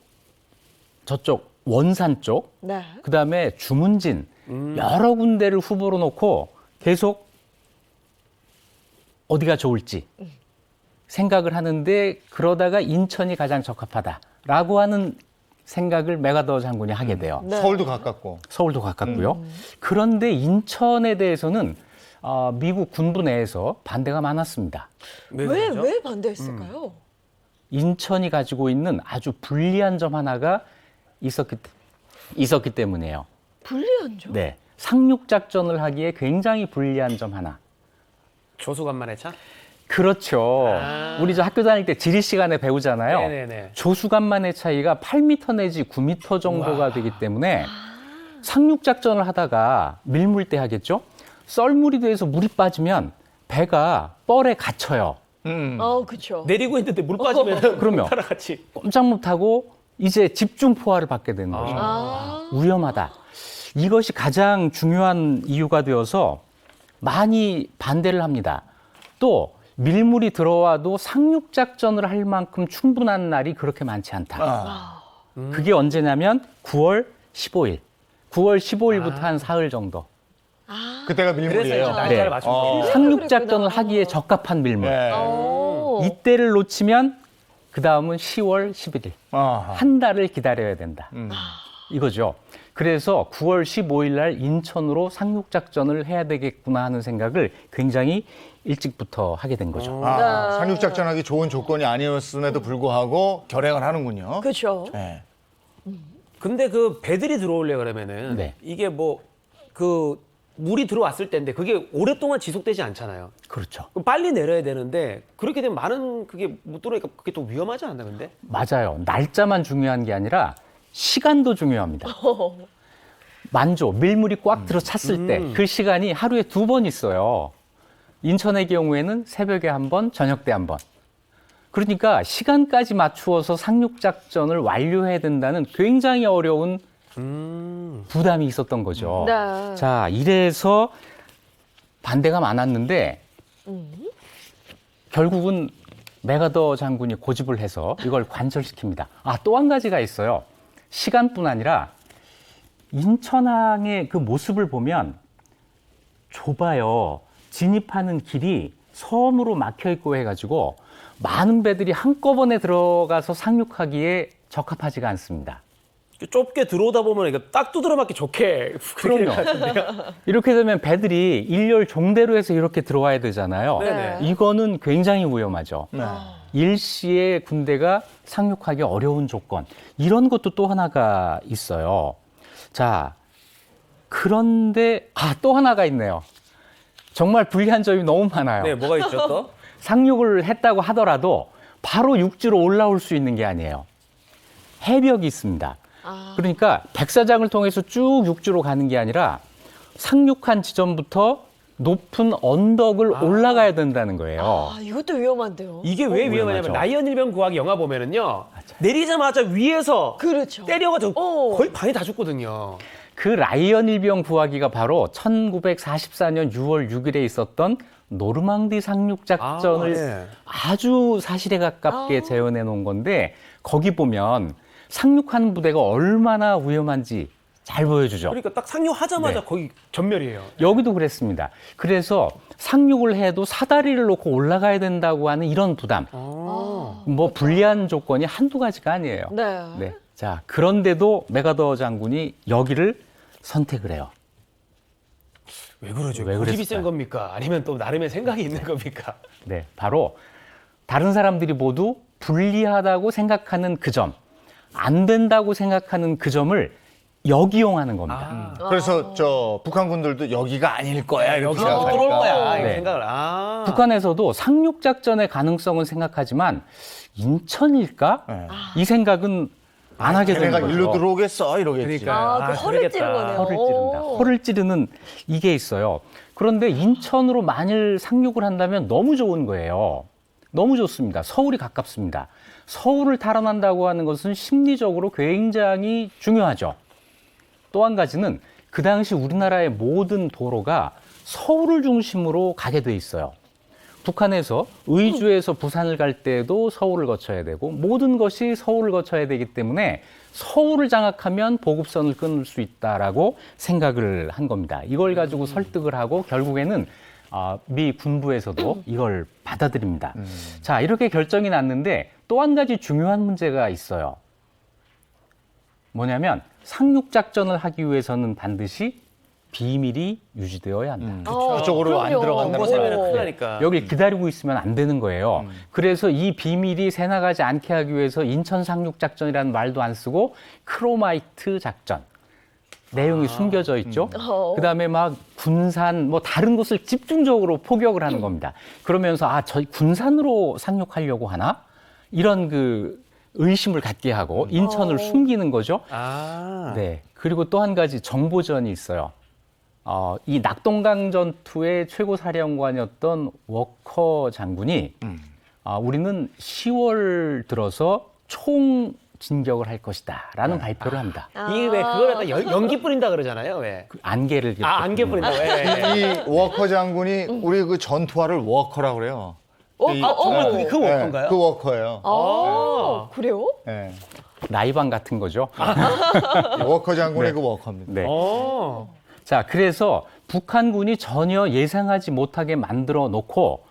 저쪽 원산 쪽, 네. 그다음에 주문진 여러 군데를 후보로 놓고 계속 어디가 좋을지 생각을 하는데 그러다가 인천이 가장 적합하다라고 하는 생각을 메가더 장군이 하게 돼요. 네. 서울도 가깝고. 서울도 가깝고요. 그런데 인천에 대해서는 미국 군부 내에서 반대가 많았습니다. 왜 반대했을까요? 인천이 가지고 있는 아주 불리한 점 하나가 있었기 때문이에요. 불리한 점? 네. 상륙작전을 하기에 굉장히 불리한 점 하나. 조수간만의 차? 그렇죠. 우리 저 학교 다닐 때 지리 시간에 배우잖아요. 네네네. 조수간만의 차이가 8m 내지 9m 정도가 되기 때문에 상륙작전을 하다가 밀물대 하겠죠? 썰물이 돼서 물이 빠지면 배가 뻘에 갇혀요. 그렇죠. 내리고 있는데 물 빠지면 그러면 따라같이 꼼짝 못하고 이제 집중포화를 받게 되는 거죠. 위험하다. 이것이 가장 중요한 이유가 되어서 많이 반대를 합니다. 또 밀물이 들어와도 상륙작전을 할 만큼 충분한 날이 그렇게 많지 않다. 그게 언제냐면 9월 15일. 9월 15일부터 한 사흘 정도. 그때가 밀물이에요. 날짜를 맞춘 거예요. 상륙작전을 하기에 적합한 밀물. 네. 이때를 놓치면 그 다음은 10월 11일. 한 달을 기다려야 된다. 이거죠. 그래서 9월 15일 날 인천으로 상륙작전을 해야 되겠구나 하는 생각을 굉장히 일찍부터 하게 된 거죠. 상륙작전하기 좋은 조건이 아니었음에도 불구하고 결행을 하는군요. 그렇죠. 네. 근데 그 배들이 들어오려 그러면은 네. 이게 뭐 그 물이 들어왔을 때인데 그게 오랫동안 지속되지 않잖아요. 그렇죠. 그럼 빨리 내려야 되는데 그렇게 되면 많은 그게 못 들어오니까 그게 또 위험하지 않나 근데? 맞아요. 날짜만 중요한 게 아니라 시간도 중요합니다. 만조, 밀물이 꽉 들어 찼을 때 그 시간이 하루에 2번 있어요. 인천의 경우에는 새벽에 1번, 저녁 때 1번. 그러니까 시간까지 맞추어서 상륙작전을 완료해야 된다는 굉장히 어려운 부담이 있었던 거죠. 네. 자, 이래서 반대가 많았는데 결국은 메가더 장군이 고집을 해서 이걸 관철시킵니다. 또 한 가지가 있어요. 시간뿐 아니라 인천항의 그 모습을 보면 좁아요. 진입하는 길이 섬으로 막혀 있고 해가지고 많은 배들이 한꺼번에 들어가서 상륙하기에 적합하지가 않습니다. 좁게 들어오다 보면 이거 딱 두드려 맞기 좋게 그렇게 될 것 같은데요. 이렇게 되면 배들이 일렬 종대로 해서 이렇게 들어와야 되잖아요. 네네. 이거는 굉장히 위험하죠. 일시에 군대가 상륙하기 어려운 조건, 이런 것도 또 하나가 있어요. 자, 그런데 또 하나가 있네요. 정말 불리한 점이 너무 많아요. 네, 뭐가 있죠 또? 상륙을 했다고 하더라도 바로 육지로 올라올 수 있는 게 아니에요. 해벽이 있습니다. 그러니까 백사장을 통해서 쭉 육지로 가는 게 아니라 상륙한 지점부터 높은 언덕을 올라가야 된다는 거예요. 이것도 위험한데요. 이게 왜 위험하냐면 라이언 일병 구하기 영화 보면은요. 내리자마자 위에서 그렇죠. 때려가지고 거의 반이 다 죽거든요. 그 라이언 일병 구하기가 바로 1944년 6월 6일에 있었던 노르망디 상륙 작전을 아주 사실에 가깝게 재현해 놓은 건데, 거기 보면 상륙하는 부대가 얼마나 위험한지 잘 보여주죠. 그러니까 딱 상륙하자마자 네. 거의 전멸이에요. 여기도 그랬습니다. 그래서 상륙을 해도 사다리를 놓고 올라가야 된다고 하는 이런 부담, 뭐 불리한 조건이 한두 가지가 아니에요. 네. 자, 그런데도 메가더 장군이 여기를 선택을 해요. 왜 그러죠? 왜 고집이 그랬을까요? 센 겁니까? 아니면 또 나름의 생각이 있는 겁니까? 네, 바로 다른 사람들이 모두 불리하다고 생각하는 그 점, 안 된다고 생각하는 그 점을 역이용하는 겁니다. 그래서 저 북한군들도 여기가 아닐 거야 이렇게 여기서 또 들어올 거야. 이 네. 생각을. 북한에서도 상륙 작전의 가능성은 생각하지만 인천일까? 이 생각은 안 하게 되는 걔네가 거죠. 일로 들어오겠어 이러겠지. 그 허를 찌른 거네요. 허를 찌른다. 허를 찌르는 이게 있어요. 그런데 인천으로 만일 상륙을 한다면 너무 좋은 거예요. 너무 좋습니다. 서울이 가깝습니다. 서울을 탈환한다고 하는 것은 심리적으로 굉장히 중요하죠. 또 한 가지는 그 당시 우리나라의 모든 도로가 서울을 중심으로 가게 돼 있어요. 북한에서 의주에서 부산을 갈 때도 서울을 거쳐야 되고 모든 것이 서울을 거쳐야 되기 때문에 서울을 장악하면 보급선을 끊을 수 있다라고 생각을 한 겁니다. 이걸 가지고 설득을 하고 결국에는 미 군부에서도 이걸 받아들입니다. 자, 이렇게 결정이 났는데 또 한 가지 중요한 문제가 있어요. 뭐냐면 상륙작전을 하기 위해서는 반드시 비밀이 유지되어야 한다. 그쪽으로 안 들어간다는 거니까. 여기 기다리고 있으면 안 되는 거예요. 그래서 이 비밀이 새나가지 않게 하기 위해서 인천 상륙작전이라는 말도 안 쓰고 크로마이트 작전. 내용이 숨겨져 있죠. 그다음에 막 군산 뭐 다른 곳을 집중적으로 포격을 하는 겁니다. 그러면서 저희 군산으로 상륙하려고 하나? 이런 그 의심을 갖게 하고 인천을 숨기는 거죠. 네. 그리고 또 한 가지 정보전이 있어요. 이 낙동강 전투의 최고 사령관이었던 워커 장군이 우리는 10월 들어서 총 진격을 할 것이다라는 발표를 합니다. 이게 왜 그걸 갖다 연기 뿌린다 그러잖아요. 왜? 안개를 안개 뿌린다. 왜? 이 워커 장군이 우리 그 전투화를 워커라고 그래요. 정말 그게 그 워커인가요? 네, 그 워커예요. 그래요? 네. 라이방 같은 거죠. 워커 장군의 그 워커입니다. 네. 자, 그래서 북한군이 전혀 예상하지 못하게 만들어 놓고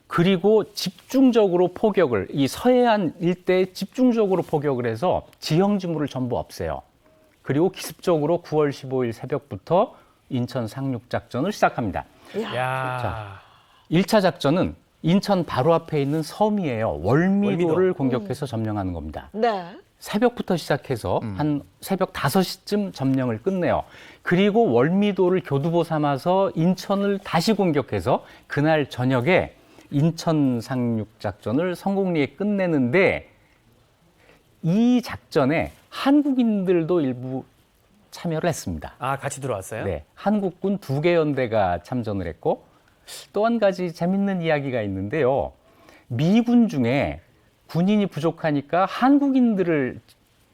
그리고 집중적으로 포격을 이 서해안 일대에 집중적으로 포격을 해서 지형지물을 전부 없애요. 그리고 기습적으로 9월 15일 새벽부터 인천 상륙 작전을 시작합니다. 자, 1차 작전은 인천 바로 앞에 있는 섬이에요. 월미도를 공격해서 점령하는 겁니다. 네. 새벽부터 시작해서 한 새벽 5시쯤 점령을 끝내요. 그리고 월미도를 교두보 삼아서 인천을 다시 공격해서 그날 저녁에 인천 상륙 작전을 성공리에 끝내는데 이 작전에 한국인들도 일부 참여를 했습니다. 같이 들어왔어요? 네. 한국군 2개 연대가 참전을 했고 또 한 가지 재밌는 이야기가 있는데요. 미군 중에 군인이 부족하니까 한국인들을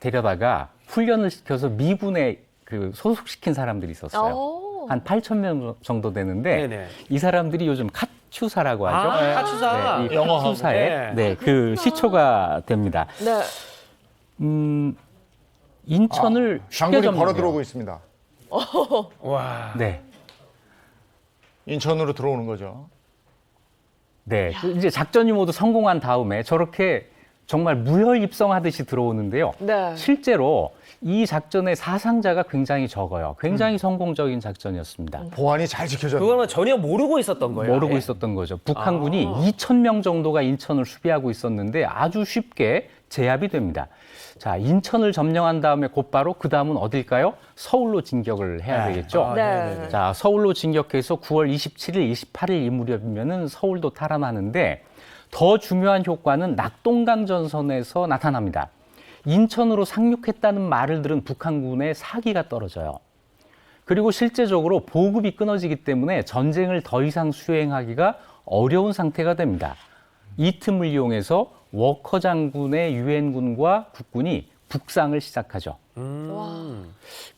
데려다가 훈련을 시켜서 미군에 그 소속시킨 사람들이 있었어요. 한 8,000명 정도 되는데 네네. 이 사람들이 요즘 카츄사라고 하죠. 카츄사. 네, 이 카츄사의 그 시초가 됩니다. 네. 인천을 쉽게 장군이 걸어 점령해요. 들어오고 있습니다. 와. 네. 인천으로 들어오는 거죠. 네, 이제 작전이 모두 성공한 다음에 저렇게 정말 무혈 입성하듯이 들어오는데요. 네. 실제로 이 작전의 사상자가 굉장히 적어요. 굉장히 성공적인 작전이었습니다. 보안이 잘 지켜졌네. 그거는 전혀 모르고 있었던 거예요. 모르고 아예? 있었던 거죠. 북한군이 2,000명 정도가 인천을 수비하고 있었는데 아주 쉽게 제압이 됩니다. 자, 인천을 점령한 다음에 곧바로 그 다음은 어딜까요? 서울로 진격을 해야 되겠죠. 네. 자, 서울로 진격해서 9월 27일, 28일 이 무렵이면은 서울도 탈환하는데 더 중요한 효과는 낙동강 전선에서 나타납니다. 인천으로 상륙했다는 말을 들은 북한군의 사기가 떨어져요. 그리고 실제적으로 보급이 끊어지기 때문에 전쟁을 더 이상 수행하기가 어려운 상태가 됩니다. 이 틈을 이용해서 워커 장군의 유엔군과 국군이 북상을 시작하죠.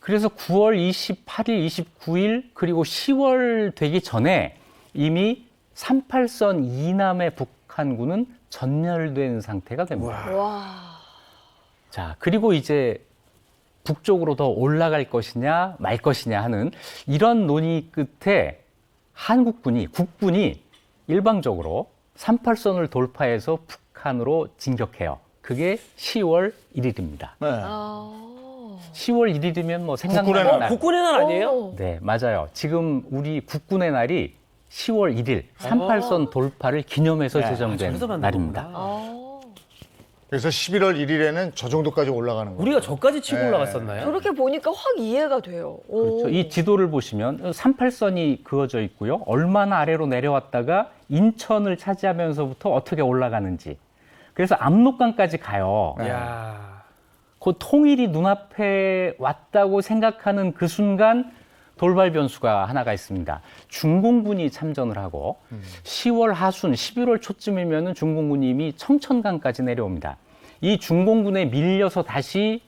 그래서 9월 28일, 29일 그리고 10월 되기 전에 이미 38선 이남의 북한군은 전멸된 상태가 됩니다. 와. 자, 그리고 이제 북쪽으로 더 올라갈 것이냐 말 것이냐 하는 이런 논의 끝에 국군이 일방적으로 38선을 돌파해서 북한으로 진격해요. 그게 10월 1일입니다. 네. 10월 1일이면 뭐 국군의 생각나는 날. 국군의 날 아니에요? 네, 맞아요. 지금 우리 국군의 날이 10월 1일 38선 돌파를 기념해서 제정된 저래서 만든 날입니다. 그래서 11월 1일에는 저 정도까지 올라가는 거예요. 우리가 저까지 치고 네. 올라갔었나요? 저렇게 보니까 확 이해가 돼요. 오. 그렇죠. 이 지도를 보시면 38선이 그어져 있고요. 얼마나 아래로 내려왔다가 인천을 차지하면서부터 어떻게 올라가는지. 그래서 압록강까지 가요. 야. 그 통일이 눈앞에 왔다고 생각하는 그 순간 돌발 변수가 하나가 있습니다. 중공군이 참전을 하고 10월 하순, 11월 초쯤이면 중공군이 이미 청천강까지 내려옵니다. 이 중공군에 밀려서 다시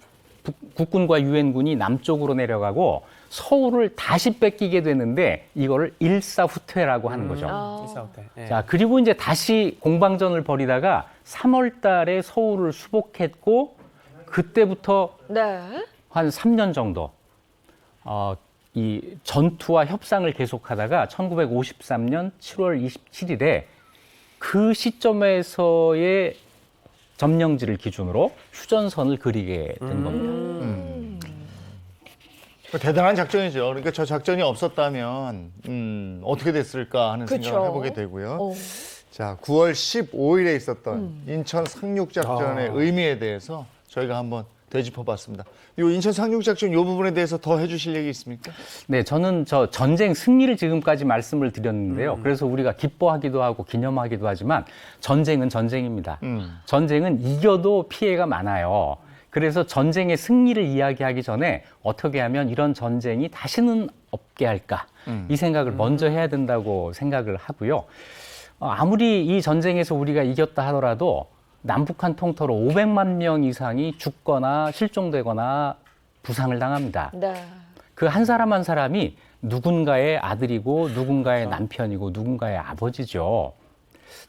국군과 유엔군이 남쪽으로 내려가고 서울을 다시 뺏기게 되는데 이거를 일사후퇴라고 하는 거죠. 네. 자, 그리고 이제 다시 공방전을 벌이다가 3월 달에 서울을 수복했고 그때부터 네. 한 3년 정도 이 전투와 협상을 계속하다가 1953년 7월 27일에 그 시점에서의 점령지를 기준으로 휴전선을 그리게 된 겁니다. 대단한 작전이죠. 그러니까 저 작전이 없었다면 어떻게 됐을까 하는 그쵸. 생각을 해보게 되고요. 자, 9월 15일에 있었던 인천 상륙작전의 의미에 대해서 저희가 한번 되짚어봤습니다. 이 인천 상륙작전 이 부분에 대해서 더 해주실 얘기 있습니까? 네, 저는 저 전쟁 승리를 지금까지 말씀을 드렸는데요. 그래서 우리가 기뻐하기도 하고 기념하기도 하지만 전쟁은 전쟁입니다. 전쟁은 이겨도 피해가 많아요. 그래서 전쟁의 승리를 이야기하기 전에 어떻게 하면 이런 전쟁이 다시는 없게 할까 이 생각을 먼저 해야 된다고 생각을 하고요. 아무리 이 전쟁에서 우리가 이겼다 하더라도 남북한 통틀어 500만 명 이상이 죽거나 실종되거나 부상을 당합니다. 네. 그 한 사람 한 사람이 누군가의 아들이고 누군가의 남편이고 누군가의 아버지죠.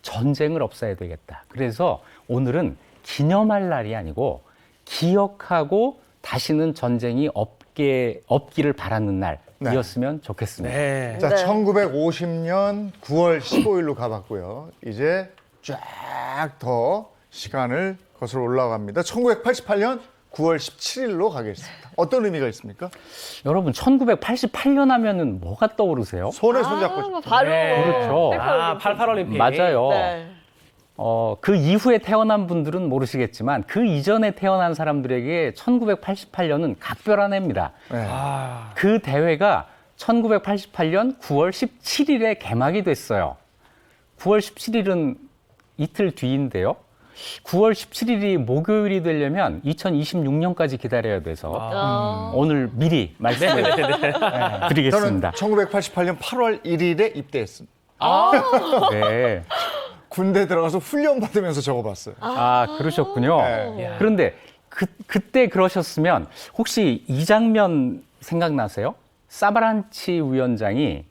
전쟁을 없애야 되겠다. 그래서 오늘은 기념할 날이 아니고 기억하고 다시는 전쟁이 없기를 바라는 날이었으면 좋겠습니다. 네. 자, 1950년 9월 15일로 가봤고요. 이제 쫙 더 시간을 거슬러 올라갑니다. 1988년 9월 17일로 가겠습니다. 어떤 의미가 있습니까? 여러분 1988년 하면은 뭐가 떠오르세요? 손에 손잡고 바로. 그렇죠. 88 올림픽. 맞아요. 네. 그 이후에 태어난 분들은 모르시겠지만 그 이전에 태어난 사람들에게 1988년은 각별한 해입니다. 네. 그 대회가 1988년 9월 17일에 개막이 됐어요. 9월 17일은 이틀 뒤인데요. 9월 17일이 목요일이 되려면 2026년까지 기다려야 돼서 오늘 미리 말씀을 드리겠습니다. 저는 1988년 8월 1일에 입대했습니다. 네. 군대 들어가서 훈련 받으면서 적어봤어요. 그러셨군요. 네. 그런데 그때 그러셨으면 혹시 이 장면 생각나세요? 사바란치 위원장이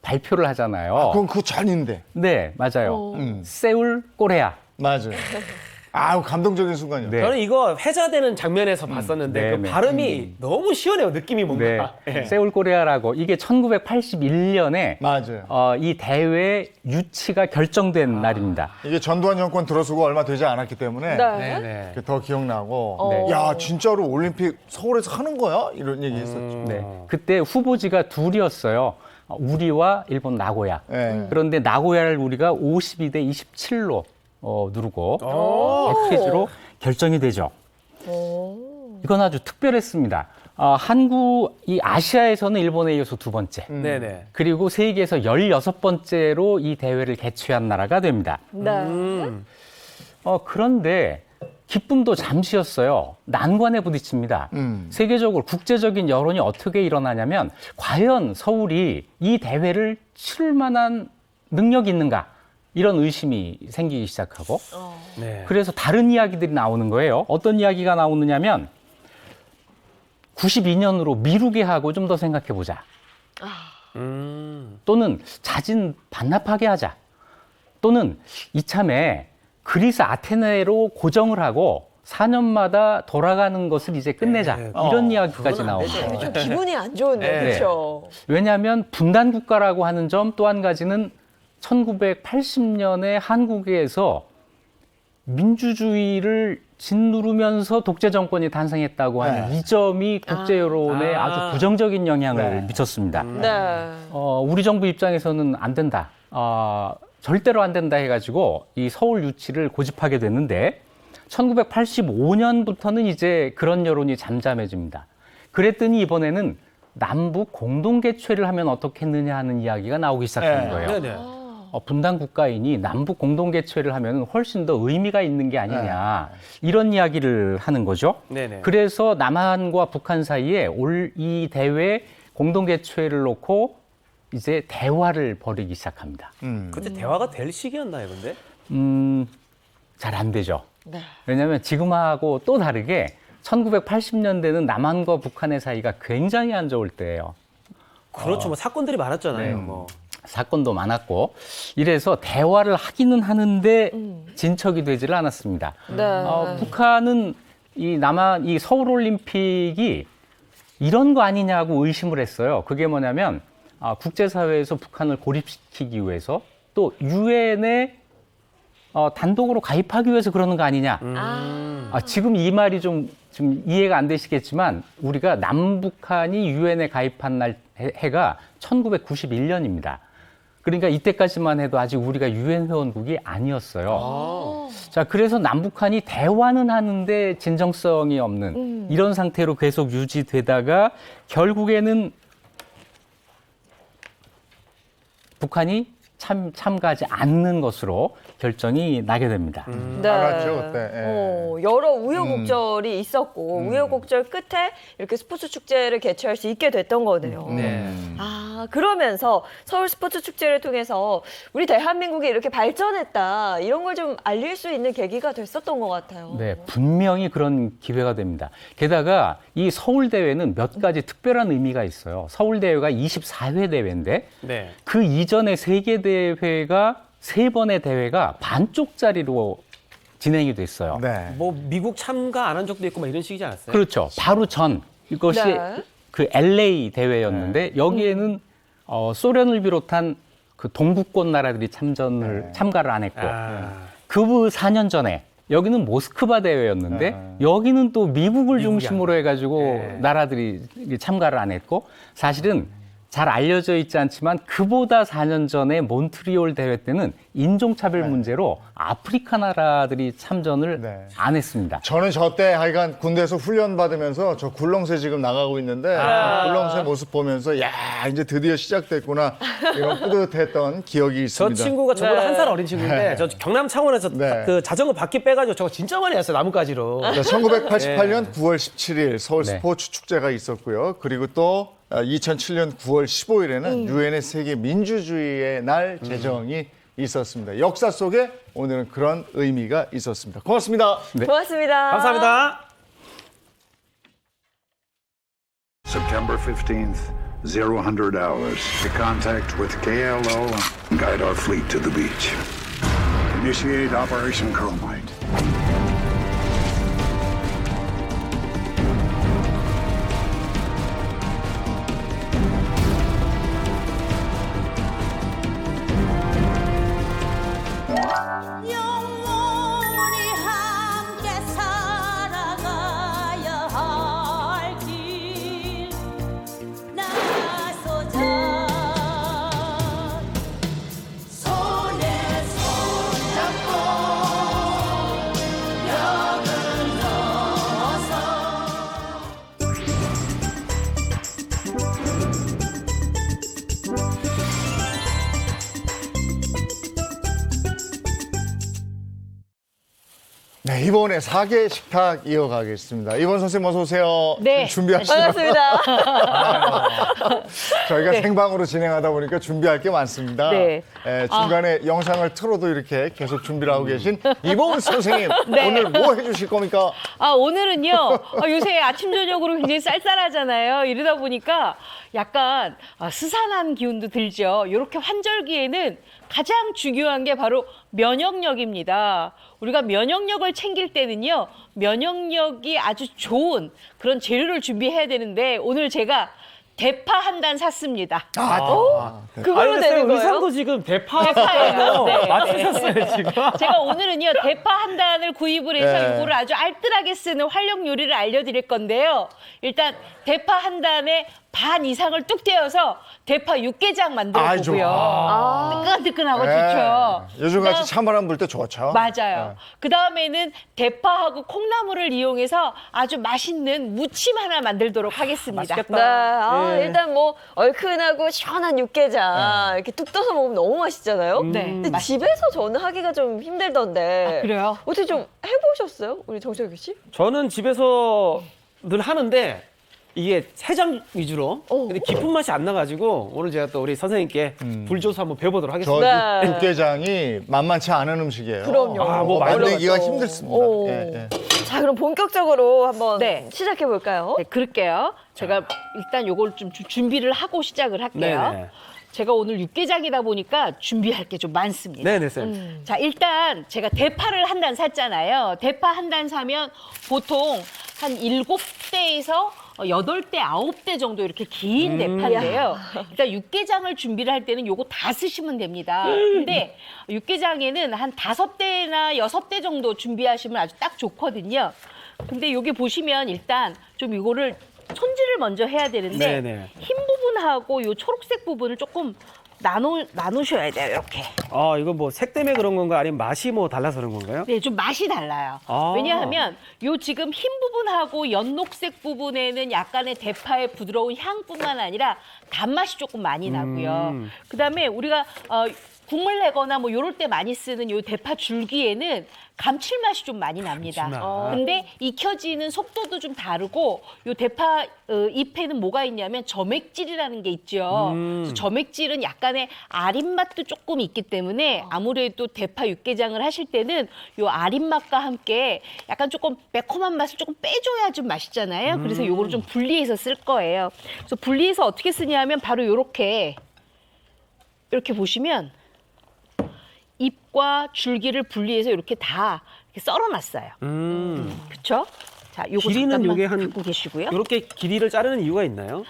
발표를 하잖아요. 그건 그 전인데. 네, 맞아요. 세울 꼬레아. 맞아요. 아우, 감동적인 순간이요. 네. 저는 이거 회자되는 장면에서 봤었는데 네, 그 네. 발음이 너무 시원해요. 느낌이 뭔가. 네. 예. 세울 코리아라고 이게 1981년에 맞아요. 이 대회 유치가 결정된 날입니다. 이게 전두환 정권 들어서고 얼마 되지 않았기 때문에 네. 더 기억나고 어. 야, 진짜로 올림픽 서울에서 하는 거야? 이런 얘기 했었죠. 네. 그때 후보지가 둘이었어요. 우리와 일본 나고야. 네. 그런데 나고야를 우리가 52대 27로 누르고 오. 백퀴즈로 결정이 되죠. 이건 아주 특별했습니다. 한국이 아시아에서는 일본에 이어서 두 번째. 네네. 그리고 세계에서 16번째로 이 대회를 개최한 나라가 됩니다. 네. 그런데 기쁨도 잠시였어요. 난관에 부딪힙니다. 세계적으로 국제적인 여론이 어떻게 일어나냐면 과연 서울이 이 대회를 치를 만한 능력이 있는가? 이런 의심이 생기기 시작하고 네. 그래서 다른 이야기들이 나오는 거예요. 어떤 이야기가 나오느냐면 92년으로 미루게 하고 좀 더 생각해 보자. 또는 자진 반납하게 하자. 또는 이참에 그리스 아테네로 고정을 하고 4년마다 돌아가는 것을 이제 끝내자. 이런 이야기까지 나오고. 좀 기분이 안 좋은데, 네. 그렇죠? 왜냐하면 분단 국가라고 하는 점 또 한 가지는 1980년에 한국에서 민주주의를 짓누르면서 독재 정권이 탄생했다고 하는 이 점이 국제 여론에 아주 부정적인 영향을 미쳤습니다. 네. 우리 정부 입장에서는 안 된다. 절대로 안 된다 해가지고 이 서울 유치를 고집하게 됐는데 1985년부터는 이제 그런 여론이 잠잠해집니다. 그랬더니 이번에는 남북 공동 개최를 하면 어떻겠느냐 하는 이야기가 나오기 시작하는 거예요. 네네. 분단 국가이니 남북 공동 개최를 하면 훨씬 더 의미가 있는 게 아니냐 이런 이야기를 하는 거죠. 네네. 그래서 남한과 북한 사이에 올 이 대회 공동 개최를 놓고 이제 대화를 벌이기 시작합니다. 그때 대화가 될 시기였나요, 근데? 잘 안 되죠. 네. 왜냐하면 지금하고 또 다르게 1980년대는 남한과 북한의 사이가 굉장히 안 좋을 때예요. 그렇죠. 뭐 사건들이 많았잖아요. 네. 뭐. 사건도 많았고 이래서 대화를 하기는 하는데 진척이 되지를 않았습니다. 네. 북한은 이 서울 올림픽이 이런 거 아니냐고 의심을 했어요. 그게 뭐냐면 국제사회에서 북한을 고립시키기 위해서 또 유엔에 단독으로 가입하기 위해서 그러는 거 아니냐. 지금 이 말이 좀 이해가 안 되시겠지만 우리가 남북한이 유엔에 가입한 해가 1991년입니다. 그러니까 이때까지만 해도 아직 우리가 유엔 회원국이 아니었어요. 자, 그래서 남북한이 대화는 하는데 진정성이 없는 이런 상태로 계속 유지되다가 결국에는 북한이 참가하지 않는 것으로 결정이 나게 됩니다. 네. 알았죠, 그때. 여러 우여곡절이 있었고 우여곡절 끝에 이렇게 스포츠 축제를 개최할 수 있게 됐던 거네요. 네. 그러면서 서울 스포츠 축제를 통해서 우리 대한민국이 이렇게 발전했다 이런 걸 좀 알릴 수 있는 계기가 됐었던 것 같아요. 네, 분명히 그런 기회가 됩니다. 게다가 이 서울 대회는 몇 가지 특별한 의미가 있어요. 서울 대회가 24회 대회인데 네. 그 이전에 세계 대회가 3번의 대회가 반쪽짜리로 진행이 됐어요. 네. 뭐 미국 참가 안 한 적도 있고 막 이런 식이지 않았어요? 그렇죠. 바로 전 이것이 네. 그 LA 대회였는데 여기에는 소련을 비롯한 그 동구권 나라들이 참가를 안 했고 그 4년 전에 여기는 모스크바 대회였는데 여기는 또 미국을 중심으로 해가지고 나라들이 참가를 안 했고 사실은 잘 알려져 있지 않지만 그보다 4년 전에 몬트리올 대회 때는 인종차별 문제로 아프리카 나라들이 참전을 안 했습니다. 저는 저 때 하여간 군대에서 훈련 받으면서 저 굴렁쇠 지금 나가고 있는데 굴렁쇠 모습 보면서 야 이제 드디어 시작됐구나 이런 뿌듯했던 기억이 저 있습니다. 친구가 저보다 네. 한 살 어린 친구인데 저 경남 창원에서 그 자전거 바퀴 빼가지고 저거 진짜 많이 했어요. 나뭇가지로. 1988년 9월 17일 서울 네. 스포츠 축제가 있었고요. 그리고 또 2007년 9월 15일에는 유엔의 세계 민주주의의 날 제정이 있었습니다. 역사 속에 오늘은 그런 의미가 있었습니다. 고맙습니다. 고맙습니다. 감사합니다. September 15th, 00 hours. To contact with KLO and guide our fleet to the beach. Initiate Operation Chromite. 네, 이번에 4개 식탁 이어가겠습니다. 이번 선생님 어서 오세요. 네. 준비하시나요? 반갑습니다. 저희가 네. 생방으로 진행하다 보니까 준비할 게 많습니다. 네. 중간에 영상을 틀어도 이렇게 계속 준비를 하고 계신 이봉 선생님, 네. 오늘 뭐 해주실 겁니까? 오늘은요, 요새 아침, 저녁으로 굉장히 쌀쌀하잖아요. 이러다 보니까 약간 스산한 기운도 들죠. 이렇게 환절기에는 가장 중요한 게 바로 면역력입니다. 우리가 면역력을 챙길 때는요, 면역력이 아주 좋은 그런 재료를 준비해야 되는데 오늘 제가 대파 한 단 샀습니다. 그걸로 되는 거예요? 의상도 지금 대파예요. 대파예요. 네, 맞추셨어요, 지금. 제가 오늘은요, 대파 한 단을 구입을 해서 네. 이거를 아주 알뜰하게 쓰는 활용 요리를 알려드릴 건데요. 일단 대파 한 단에 반 이상을 뚝 떼어서 대파 육개장 만들어 아이, 보고요. 좋아. 뜨끈뜨끈하고 네. 좋죠. 요즘같이 그다음- 찬바람 불 때 좋죠. 맞아요. 그 다음에는 대파하고 콩나물을 이용해서 아주 맛있는 무침 하나 만들도록 하겠습니다. 네, 일단 뭐 얼큰하고 시원한 육개장 이렇게 뚝 떠서 먹으면 너무 맛있잖아요. 네. 근데 집에서 저는 하기가 좀 힘들던데. 그래요? 어떻게 좀 해보셨어요, 우리 정철규 씨? 저는 집에서 늘 하는데 이게 해장 위주로 근데 깊은 맛이 안 나가지고 오늘 제가 또 우리 선생님께 불 줘서 한번 배워보도록 저 하겠습니다. 네. 육개장이 만만치 않은 음식이에요. 그럼요. 뭐 만들기가 어려워서. 힘들습니다. 오. 예, 예. 자, 그럼 본격적으로 한번 네. 시작해 볼까요? 네, 그럴게요. 제가 일단 요걸 좀 준비를 하고 시작을 할게요. 네네. 제가 오늘 육개장이다 보니까 준비할 게 좀 많습니다. 네네, 쌤. 자, 일단 제가 대파를 한 단 샀잖아요. 대파 한 단 사면 보통 한 7대에서 8대, 9대 정도 이렇게 긴 대파인데요. 일단 육개장을 준비를 할 때는 요거 다 쓰시면 됩니다. 근데 육개장에는 한 5대나 6대 정도 준비하시면 아주 딱 좋거든요. 근데 여기 보시면 일단 좀 이거를 손질을 먼저 해야 되는데 네네. 흰 부분하고 요 초록색 부분을 조금 나누셔야 돼요, 이렇게. 이거 뭐 색 때문에 그런 건가 아니면 맛이 뭐 달라서 그런 건가요? 네, 좀 맛이 달라요. 아. 왜냐하면 요 지금 흰 부분하고 연녹색 부분에는 약간의 대파의 부드러운 향뿐만 아니라 단맛이 조금 많이 나고요. 그다음에 우리가 국물 내거나 뭐 요럴 때 많이 쓰는 요 대파 줄기에는 감칠맛이 좀 많이 납니다. 감칠맛. 근데 익혀지는 속도도 좀 다르고 요 대파 잎에는 뭐가 있냐면 점액질이라는 게 있죠. 그래서 점액질은 약간의 아린 맛도 조금 있기 때문에 아무래도 대파 육개장을 하실 때는 요 아린 맛과 함께 약간 조금 매콤한 맛을 조금 빼줘야 좀 맛있잖아요. 그래서 요거를 좀 분리해서 쓸 거예요. 그래서 분리해서 어떻게 쓰냐면 바로 요렇게 이렇게 보시면 잎과 줄기를 분리해서 이렇게 다 이렇게 썰어놨어요. 그렇죠? 자, 요거 길이는 잠깐만 요게 한 갖고 계시고요. 이렇게 길이를 자르는 이유가 있나요?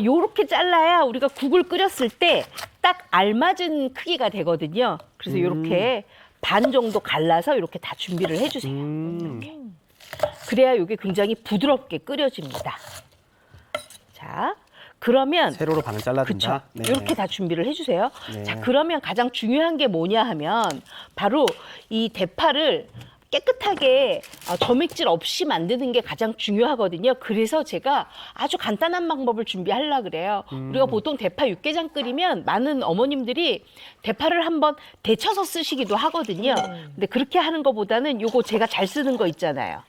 요렇게 잘라야 우리가 국을 끓였을 때 딱 알맞은 크기가 되거든요. 그래서 요렇게 반 정도 갈라서 이렇게 다 준비를 해주세요. 이렇게. 그래야 이게 굉장히 부드럽게 끓여집니다. 자, 그러면 세로로 반을 잘라준다. 그렇죠. 이렇게 다 준비를 해주세요. 네. 자, 그러면 가장 중요한 게 뭐냐 하면 바로 이 대파를 깨끗하게 점액질 없이 만드는 게 가장 중요하거든요. 그래서 제가 아주 간단한 방법을 준비하려고 그래요. 우리가 보통 대파 육개장 끓이면 많은 어머님들이 대파를 한번 데쳐서 쓰시기도 하거든요. 근데 그렇게 하는 것보다는 요거 제가 잘 쓰는 거 있잖아요.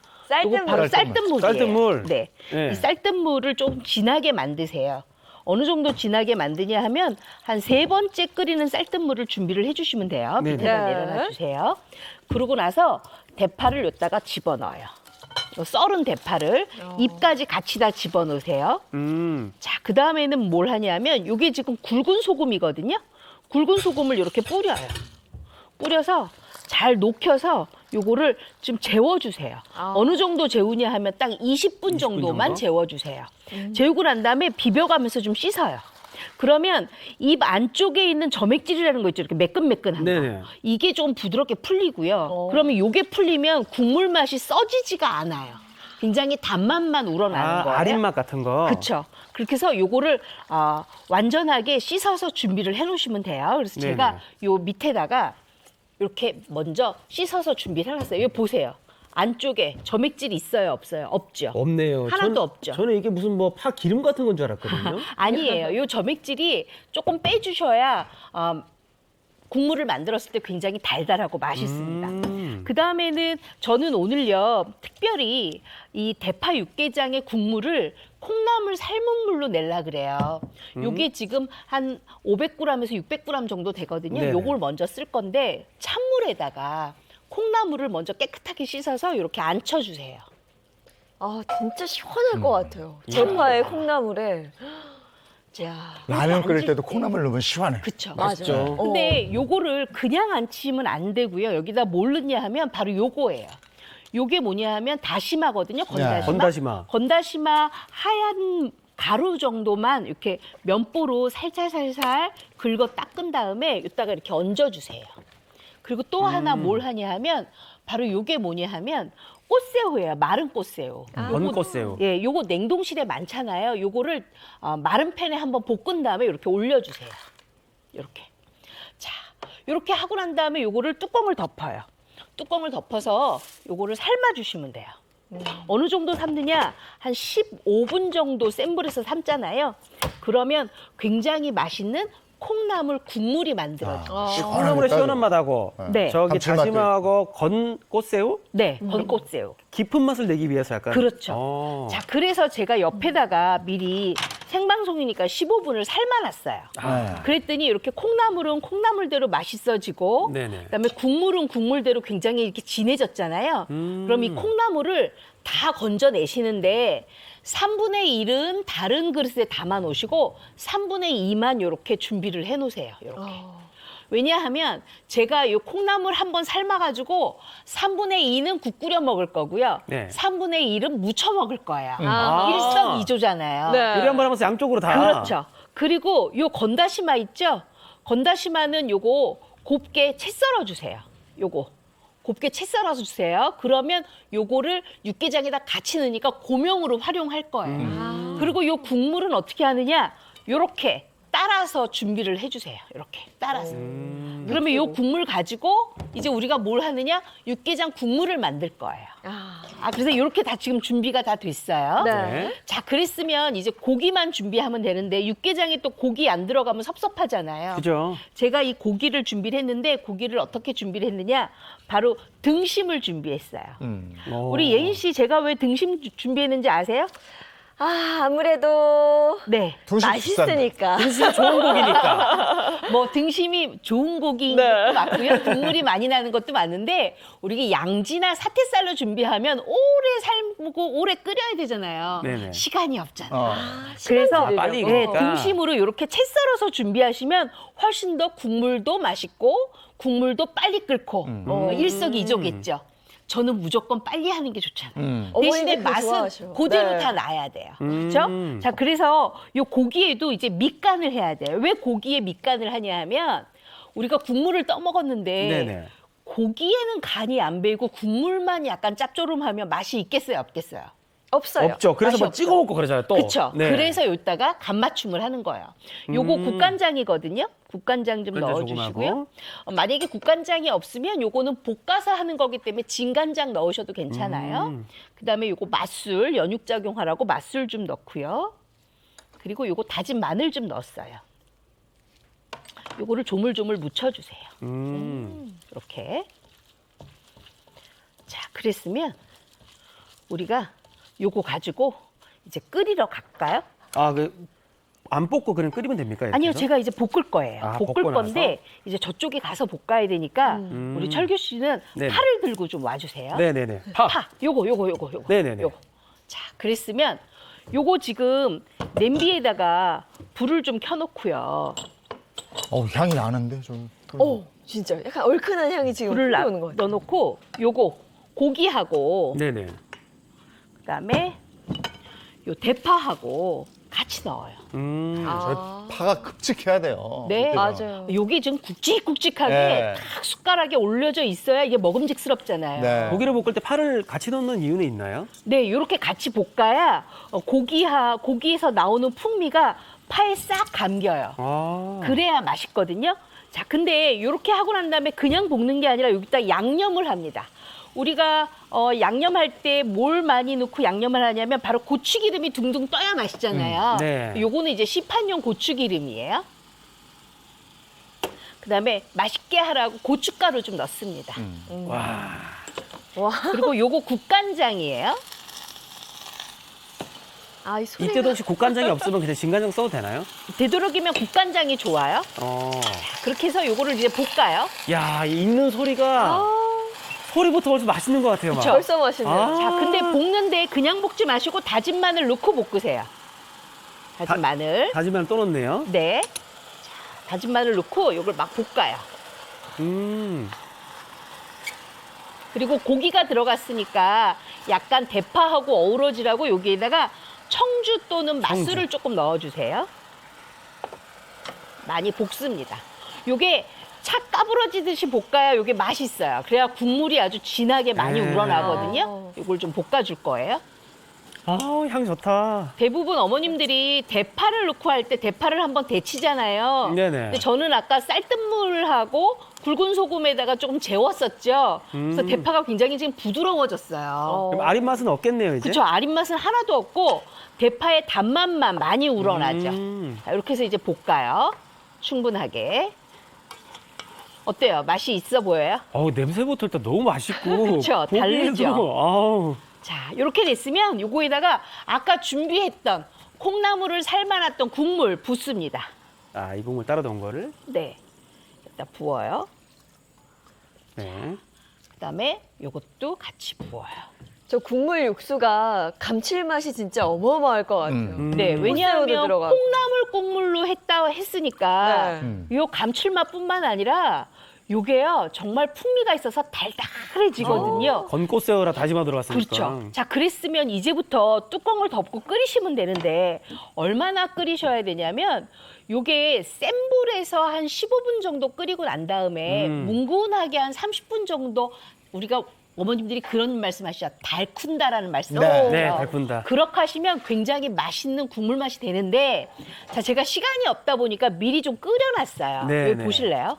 요거 바로 쌀뜨물이에요. 쌀뜨물. 네. 네. 이 쌀뜨물을 좀 진하게 만드세요. 어느 정도 진하게 만드냐 하면 한 3번째 끓이는 쌀뜨물을 준비를 해주시면 돼요. 네네. 밑에다 네. 내려놔주세요. 그러고 나서 대파를 여기다가 집어넣어요. 요 썰은 대파를 잎까지 같이 다 집어넣으세요. 자, 그 다음에는 뭘 하냐면 이게 지금 굵은 소금이거든요. 굵은 소금을 이렇게 뿌려요. 뿌려서 잘 녹여서 요거를 좀 재워주세요. 어느 정도 재우냐 하면 딱 20분 정도만 재워주세요. 재우고 난 다음에 비벼가면서 좀 씻어요. 그러면 입 안쪽에 있는 점액질이라는 거 있죠. 이렇게 매끈매끈한 거. 네네. 이게 좀 부드럽게 풀리고요. 그러면 요게 풀리면 국물 맛이 써지지가 않아요. 굉장히 단맛만 우러나는 거예요. 아린 맛 같은 거. 그렇죠. 그렇게 해서 요거를 완전하게 씻어서 준비를 해놓으시면 돼요. 그래서 네네. 제가 요 밑에다가 이렇게 먼저 씻어서 준비를 해놨어요. 이거 보세요. 안쪽에 점액질이 있어요, 없어요? 없죠. 없네요. 하나도 없죠. 저는 이게 무슨 뭐 파 기름 같은 건 줄 알았거든요. 아니에요. 요 점액질이 조금 빼주셔야 국물을 만들었을 때 굉장히 달달하고 맛있습니다. 그 다음에는 저는 오늘요 특별히 이 대파 육개장의 국물을 콩나물 삶은 물로 내려 그래요. 요게 지금 한 500g에서 600g 정도 되거든요. 네네. 요걸 먼저 쓸 건데 찬물에다가 콩나물을 먼저 깨끗하게 씻어서 이렇게 안쳐주세요. 아, 진짜 시원할 것 같아요. 대파에 콩나물에. 야, 라면 끓일 때도 콩나물 넣으면 시원해. 그쵸. 맞아요. 근데 요거를 그냥 안치면 안 되고요. 여기다 뭘 넣냐 하면 바로 요거예요. 요게 뭐냐 하면 다시마거든요. 건다시마. 건다시마. 건다시마 하얀 가루 정도만 이렇게 면보로 살살 긁어 닦은 다음에 여기다가 이렇게 얹어주세요. 그리고 또 하나 뭘 하냐 하면 바로 요게 뭐냐 하면 꽃새우예요. 마른 꽃새우. 건꽃새우. 예, 요거 냉동실에 많잖아요. 요거를 마른 팬에 한번 볶은 다음에 이렇게 올려주세요. 이렇게. 자, 이렇게 하고 난 다음에 요거를 뚜껑을 덮어요. 뚜껑을 덮어서 요거를 삶아주시면 돼요. 어느 정도 삶느냐? 한 15분 정도 센 불에서 삶잖아요. 그러면 굉장히 맛있는 콩나물 국물이 만들어져요. 콩나물의 시원한 맛하고 네. 저기 감칠맛도 다시마하고 건 꽃새우? 네, 건꽃새우. 깊은 맛을 내기 위해서 약간. 그렇죠. 자, 그래서 제가 옆에다가 미리 생방송이니까 15분을 삶아놨어요. 그랬더니 이렇게 콩나물은 콩나물대로 맛있어지고, 네네. 그다음에 국물은 국물대로 굉장히 이렇게 진해졌잖아요. 그럼 이 콩나물을 다 건져내시는데 3분의 1은 다른 그릇에 담아 놓으시고 3분의 2만 이렇게 준비를 해 놓으세요. 이렇게. 왜냐하면 제가 이 콩나물 한번 삶아가지고 3분의 2는 국 끓여 먹을 거고요. 네. 3분의 1은 무쳐 먹을 거예요. 아. 일석이조잖아요. 네. 요리 한번 하면서 양쪽으로 다. 그렇죠. 그리고 요 건다시마 있죠? 건다시마는 요거 곱게 채 썰어 주세요. 요거 곱게 채 썰어서 주세요. 그러면 요거를 육개장에다 같이 넣으니까 고명으로 활용할 거예요. 그리고 요 국물은 어떻게 하느냐? 요렇게 따라서 준비를 해주세요. 이렇게 따라서. 그러면 요 국물 가지고 이제 우리가 뭘 하느냐? 육개장 국물을 만들 거예요. 그래서 이렇게 다 지금 준비가 다 됐어요. 네. 자, 그랬으면 이제 고기만 준비하면 되는데 육개장에 또 고기 안 들어가면 섭섭하잖아요. 그죠. 제가 이 고기를 준비를 했는데 고기를 어떻게 준비를 했느냐? 바로 등심을 준비했어요. 우리 예인 씨 제가 왜 등심 준비했는지 아세요? 아무래도 네. 맛있으니까. 등심이 좋은 고기니까. 뭐 등심이 좋은 고기인 네. 것도 맞고요. 국물이 많이 나는 것도 맞는데 우리가 양지나 사태살로 준비하면 오래 삶고 오래 끓여야 되잖아요. 네네. 시간이 없잖아요. 그래서 빨리 네, 익으니까. 등심으로 이렇게 채 썰어서 준비하시면 훨씬 더 국물도 맛있고 국물도 빨리 끓고 일석이조겠죠. 저는 무조건 빨리 하는 게 좋잖아요. 대신에 어머니들 그거 맛은 좋아하셔. 그대로 네. 다 나야 돼요. 그렇죠? 자, 그래서 요 고기에도 이제 밑간을 해야 돼요. 왜 고기에 밑간을 하냐 하면 우리가 국물을 떠먹었는데 네네. 고기에는 간이 안 배이고 국물만 약간 짭조름하면 맛이 있겠어요, 없겠어요? 없어요. 없죠. 그래서 맛이 뭐 없죠. 찍어 먹고 그러잖아요. 또. 그렇죠. 네. 그래서 여기다가 간 맞춤을 하는 거예요. 요거 국간장이거든요. 국간장 좀 국간장 넣어주시고요. 조금하고. 만약에 국간장이 없으면 요거는 볶아서 하는 거기 때문에 진간장 넣으셔도 괜찮아요. 그다음에 요거 맛술, 연육작용하라고 맛술 좀 넣고요. 그리고 요거 다진 마늘 좀 넣었어요. 요거를 조물조물 묻혀주세요. 이렇게. 자, 그랬으면 우리가 요거 가지고 이제 끓이러 갈까요? 안 볶고 그냥 끓이면 됩니까? 이렇게 아니요, 해서? 제가 이제 볶을 거예요. 볶을 볶고 건데 이제 저쪽에 가서 볶아야 되니까 우리 철규 씨는 네네. 파를 들고 좀 와주세요. 네네네. 파. 요거. 네네네. 요거. 자, 그랬으면 요거 지금 냄비에다가 불을 좀 켜놓고요. 향이 나는데 좀. 진짜 약간 얼큰한 향이 지금 불을 올라오는 것 같아요. 넣어놓고 요거 고기하고 네네. 그다음에 요 대파하고 같이 넣어요. 저 파가 큼직해야 돼요. 네, 이때가. 맞아요. 요게 좀 굵직굵직하게 네. 딱 숟가락에 올려져 있어야 이게 먹음직스럽잖아요. 네. 고기를 볶을 때 파를 같이 넣는 이유는 있나요? 네, 이렇게 같이 볶아야 고기에서 나오는 풍미가 파에 싹 감겨요. 그래야 맛있거든요. 자, 근데 이렇게 하고 난 다음에 그냥 볶는 게 아니라 여기다 양념을 합니다. 우리가 양념할 때 뭘 많이 넣고 양념을 하냐면 바로 고추기름이 둥둥 떠야 맛있잖아요. 네. 요거는 이제 시판용 고추기름이에요. 그다음에 맛있게 하라고 고춧가루 좀 넣습니다. 와. 그리고 요거 국간장이에요. 아, 이 소리가. 이때도 혹시 국간장이 없으면 그냥 진간장 써도 되나요? 되도록이면 국간장이 좋아요. 그렇게 해서 요거를 이제 볶아요. 야, 이 익는 소리가 소리부터 벌써 맛있는 것 같아요. 막. 그쵸? 벌써 맛있네요. 자, 근데 볶는데 그냥 볶지 마시고 다진 마늘 넣고 볶으세요. 다진 마늘. 다진 마늘 또 넣네요. 네. 자, 다진 마늘 넣고 요걸 막 볶아요. 그리고 고기가 들어갔으니까 약간 대파하고 어우러지라고 여기에다가 청주 또는 맛술을 조금 넣어주세요. 많이 볶습니다. 요게 착 까부러지듯이 볶아야 요게 맛있어요. 그래야 국물이 아주 진하게 많이 우러나거든요. 요걸 좀 볶아줄 거예요. 아, 향 좋다. 대부분 어머님들이 대파를 넣고 할 때 대파를 한번 데치잖아요. 네네. 근데 저는 아까 쌀뜨물하고 굵은 소금에다가 조금 재웠었죠. 그래서 대파가 굉장히 지금 부드러워졌어요. 그럼 아린 맛은 없겠네요, 이제. 그렇죠. 아린 맛은 하나도 없고 대파의 단맛만 많이 우러나죠. 자, 이렇게 해서 이제 볶아요. 충분하게. 어때요? 맛이 있어 보여요? 냄새부터 일단 너무 맛있고. 그렇죠. 다르죠. 아우. 자, 이렇게 됐으면 요거에다가 아까 준비했던 콩나물을 삶아놨던 국물 붓습니다. 아, 이 국물 따로 넣은 거를. 네. 일단 부어요. 네. 그다음에 요것도 같이 부어요. 저 국물 육수가 감칠맛이 진짜 어마어마할 것 같아요. 네, 왜냐하면 꽃새우도 들어가고. 콩나물 국물로 했으니까 네. 요 감칠맛뿐만 아니라 요게요 정말 풍미가 있어서 달달해지거든요. 건꽃새우라 다시마 들어갔으니까. 그렇죠. 자, 그랬으면 이제부터 뚜껑을 덮고 끓이시면 되는데 얼마나 끓이셔야 되냐면 요게 센 불에서 한 15분 정도 끓이고 난 다음에 뭉근하게 한 30분 정도 우리가 어머님들이 그런 말씀하시죠. 달쿤다라는 말씀. 네, 달쿤다. 그렇게 하시면 굉장히 맛있는 국물 맛이 되는데 자, 제가 시간이 없다 보니까 미리 좀 끓여놨어요. 네, 여기 네. 보실래요?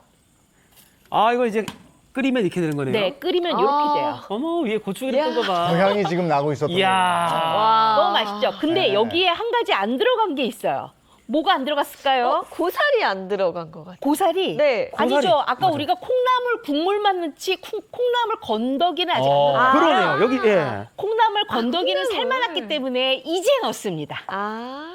아, 이거 이제 끓이면 이렇게 되는 거네요. 네, 끓이면 이렇게 돼요. 어머, 위에 고추기름 뜬 거 봐. 향이 지금 나고 있었던 이야. 너무 맛있죠? 근데 네. 여기에 한 가지 안 들어간 게 있어요. 뭐가 안 들어갔을까요? 고사리 안 들어간 것 같아요. 고사리? 네. 아니죠. 아까 우리가 콩나물 국물만 넣지 콩나물 건더기는 아직 안 넣었어요. 그러네요. 여기, 예. 콩나물 건더기는 삶아놨기 때문에 이제 넣습니다.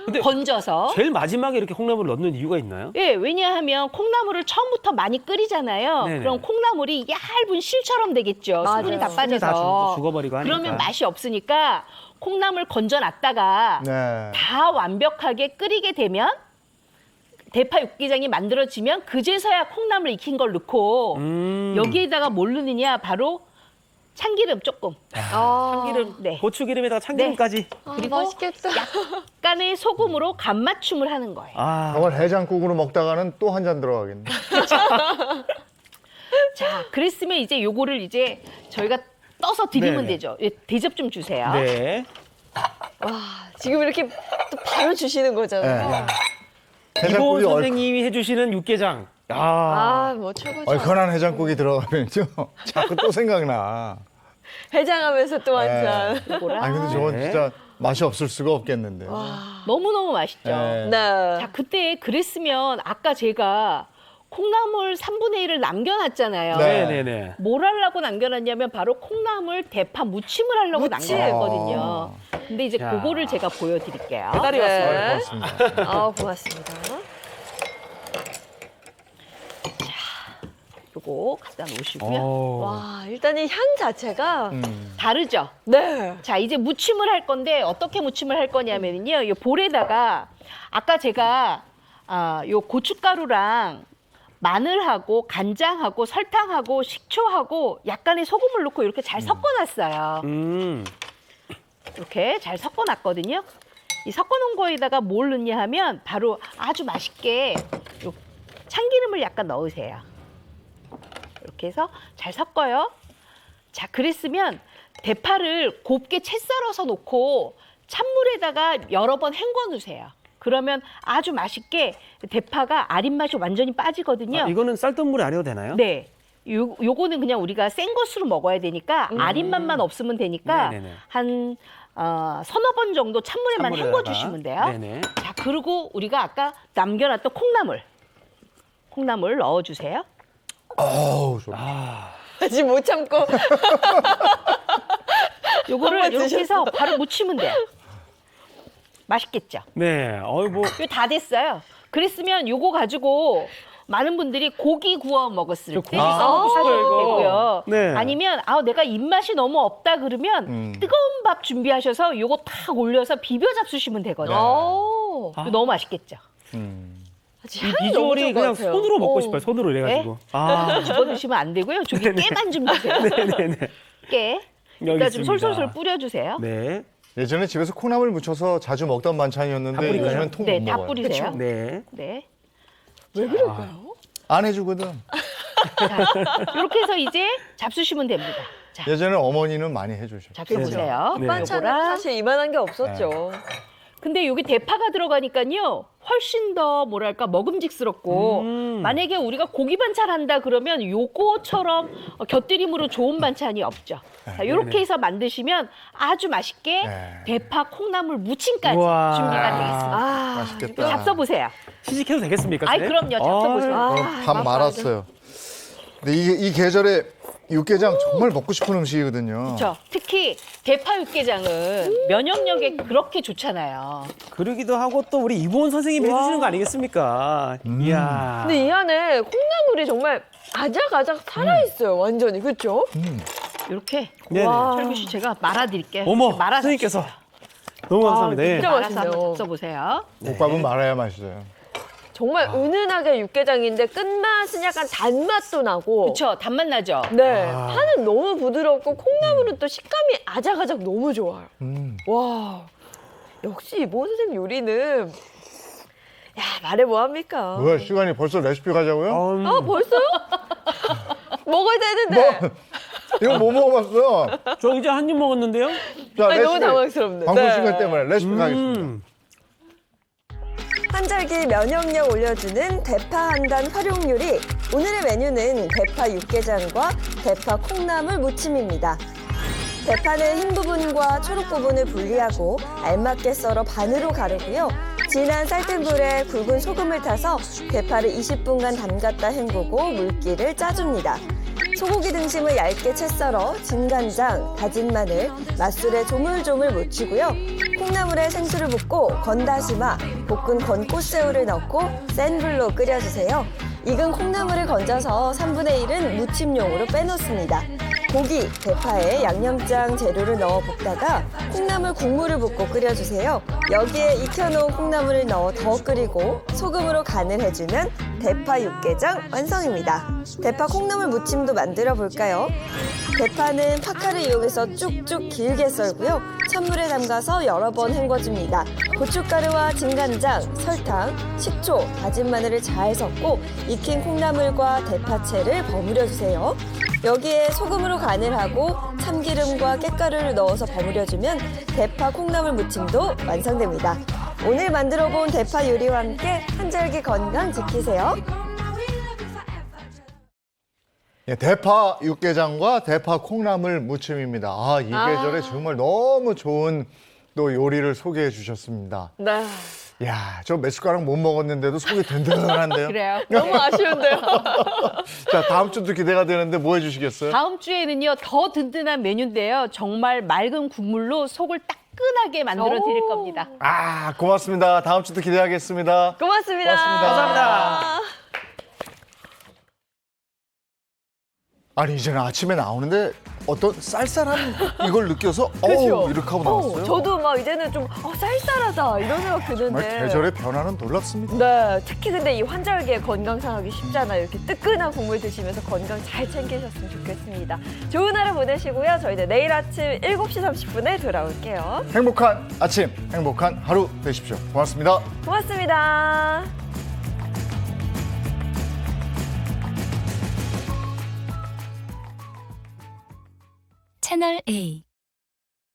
근데 건져서. 제일 마지막에 이렇게 콩나물 넣는 이유가 있나요? 예, 왜냐하면 콩나물을 처음부터 많이 끓이잖아요. 네네. 그럼 콩나물이 얇은 실처럼 되겠죠. 수분이 다 수분이 다 빠져서. 죽어버리고 하니까. 그러면 맛이 없으니까 콩나물 건져놨다가 네. 다 완벽하게 끓이게 되면 대파 육개장이 만들어지면 그제서야 콩나물 익힌 걸 넣고 여기에다가 뭘 넣느냐 바로 참기름 조금. 참기름, 네. 고추기름에다가 참기름까지. 그리고 맛있겠다. 약간의 소금으로 간 맞춤을 하는 거예요. 저걸 해장국으로 먹다가는 또 한 잔 들어가겠네. 자, 그랬으면 이제 요거를 이제 저희가 떠서 드리면 네네. 되죠. 예, 대접 좀 주세요. 네. 와, 지금 이렇게 또 바로 주시는 거잖아요. 이보은 선생님이 해주시는 육개장. 뭐 최고죠. 얼큰한 해장국이 들어가면요. 자꾸 또 생각나. 해장하면서 또 한 잔. 아니 근데 저건 진짜 맛이 없을 수가 없겠는데. 너무너무 맛있죠. 네. 자, 그때 그랬으면 아까 제가 콩나물 3분의 1을 남겨놨잖아요. 네네네. 뭘 하려고 남겨놨냐면 바로 콩나물 대파 무침을 하려고 무침. 남겨놨거든요. 근데 이제 야. 그거를 제가 보여드릴게요. 배달이 왔어요. 고맙습니다. 고맙습니다. 요거 갖다 놓으시고요. 와, 일단 이 향 자체가 다르죠? 네. 자, 이제 무침을 할 건데 어떻게 무침을 할 거냐면요. 이 볼에다가 아까 제가 요 고춧가루랑 마늘하고 간장하고 설탕하고 식초하고 약간의 소금을 넣고 이렇게 잘 섞어놨어요. 이렇게 잘 섞어놨거든요. 이 섞어놓은 거에다가 뭘 넣냐 하면 바로 아주 맛있게 요 참기름을 약간 넣으세요. 이렇게 해서 잘 섞어요. 자, 그랬으면 대파를 곱게 채 썰어서 놓고 찬물에다가 여러 번 헹궈 놓으세요. 그러면 아주 맛있게 대파가 아린 맛이 완전히 빠지거든요. 이거는 쌀뜨물에 안 해도 되나요? 네. 요거는 그냥 우리가 생 것으로 먹어야 되니까 아린 맛만 없으면 되니까 네네네. 한 서너 번 정도 찬물에만 찬물에다가. 헹궈 주시면 돼요. 네네. 자, 그리고 우리가 아까 남겨놨던 콩나물 넣어주세요. 어우, 지금 못 참고. 요거를 한번 이렇게 드셨어. 해서 바로 무치면 돼요. 맛있겠죠? 네. 뭐. 이거 다 됐어요. 그랬으면 요거 가지고 많은 분들이 고기 구워 먹었을 때 고기 싸 먹고 싶어요, 이거. 되고요. 네. 아니면 내가 입맛이 너무 없다 그러면 뜨거운 밥 준비하셔서 요거 탁 올려서 비벼 잡수시면 되거든요. 오. 이거 너무 맛있겠죠? 이 비주얼이 그냥 손으로 먹고 싶어요. 손으로 이래가지고. 집어 드시면 안 되고요. 저기 깨만 좀 주세요. 네네네. 깨. 여기 일단 좀 있습니다. 솔솔솔 뿌려주세요. 네. 예전에 집에서 콩나물 무쳐서 자주 먹던 반찬이었는데 뿌릴까요? 요즘엔 통 네, 못 다 먹어요. 뿌리세요. 네. 네. 왜 그럴까요? 안 해주거든. 이렇게 해서 이제 잡수시면 됩니다. 자, 예전에 어머니는 많이 해주셨죠. 잡숴보세요. 네. 반찬은 사실 이만한 게 없었죠. 근데 여기 대파가 들어가니까요 훨씬 더 뭐랄까 먹음직스럽고 만약에 우리가 고기 반찬 한다 그러면 요거처럼 곁들임으로 좋은 반찬이 없죠. 자, 이렇게 해서 만드시면 아주 맛있게 대파 콩나물 무침까지 우와. 준비가 되겠습니다. 맛있겠다. 잡숴보세요. 시식해도 되겠습니까? 아이 선생님? 그럼요. 잡숴보세요. 밥 말았어요. 근데 이 계절에 육개장 정말 먹고 싶은 음식이거든요. 그렇죠. 특히 대파 육개장은 면역력에 그렇게 좋잖아요. 그러기도 하고 또 우리 이보은 선생님이 해주시는 거 아니겠습니까? 이야. 근데 이 안에 콩나물이 정말 아작아작 살아있어요. 완전히. 그렇죠? 이렇게 네네. 철구 씨 제가 말아드릴게요. 어머, 이렇게 말아서 선생님께서. 너무 감사합니다. 예. 진짜 말아서 맛있네요. 한번 써보세요. 국밥은 말아야 맛있어요. 정말 은은하게 육개장인데 끝맛은 약간 단맛도 나고. 그렇죠. 단맛 나죠. 네. 파는 너무 부드럽고 콩나물은 또 식감이 아작아작 너무 좋아요. 와. 역시 이보 선생님 요리는 야, 말해 뭐 합니까? 뭐야, 시간이 벌써 레시피 가자고요? 벌써요? 먹어야 되는데. 이거 뭐 먹어봤어? 저 이제 한 입 먹었는데요? 자, 아니, 너무 당황스럽네. 방송 네. 시간 때문에 레시피 가겠습니다. 한절기 면역력 올려주는 대파 한단 활용 요리. 오늘의 메뉴는 대파 육개장과 대파 콩나물 무침입니다. 대파는 흰 부분과 초록 부분을 분리하고 알맞게 썰어 반으로 가르고요. 진한 쌀뜨물에 굵은 소금을 타서 대파를 20분간 담갔다 헹구고 물기를 짜줍니다. 소고기 등심을 얇게 채 썰어 진간장, 다진 마늘, 맛술에 조물조물 묻히고요. 콩나물에 생수를 붓고 건다시마, 볶은 건꽃새우를 넣고 센 불로 끓여주세요. 익은 콩나물을 건져서 3분의 1은 무침용으로 빼놓습니다. 고기, 대파에 양념장 재료를 넣어 볶다가 콩나물 국물을 붓고 끓여주세요. 여기에 익혀놓은 콩나물을 넣어 더 끓이고 소금으로 간을 해주면 대파 육개장 완성입니다. 대파 콩나물 무침도 만들어 볼까요? 대파는 파카를 이용해서 쭉쭉 길게 썰고요. 찬물에 담가서 여러 번 헹궈줍니다. 고춧가루와 진간장, 설탕, 식초, 다진 마늘을 잘 섞고 익힌 콩나물과 대파채를 버무려 주세요. 여기에 소금으로 간을 하고 참기름과 깻가루를 넣어서 버무려주면 대파 콩나물 무침도 완성됩니다. 오늘 만들어본 대파 요리와 함께 한절기 건강 지키세요. 예, 대파 육개장과 대파 콩나물 무침입니다. 이 계절에 정말 너무 좋은 또 요리를 소개해 주셨습니다. 네. 야, 저 몇 숟가락 못 먹었는데도 속이 든든한데요. 그래요. 너무 아쉬운데요. 자, 다음 주도 기대가 되는데 뭐 해주시겠어요? 다음 주에는요 더 든든한 메뉴인데요. 정말 맑은 국물로 속을 따끈하게 만들어 드릴 겁니다. 고맙습니다. 다음 주도 기대하겠습니다. 고맙습니다. 감사합니다. 아니, 이제는 아침에 나오는데 어떤 쌀쌀한 이걸 느껴서 그렇죠. 이렇게 하고 나왔어요. 저도 막 이제는 좀 쌀쌀하다 이런 생각 정말 드는데. 계절의 변화는 놀랍습니다. 네, 특히 근데 이 환절기에 건강 상하기 쉽잖아요. 이렇게 뜨끈한 국물 드시면서 건강 잘 챙기셨으면 좋겠습니다. 좋은 하루 보내시고요. 저희는 내일 아침 7시 30분에 돌아올게요. 행복한 아침, 행복한 하루 되십시오. 고맙습니다. 고맙습니다. 채널 A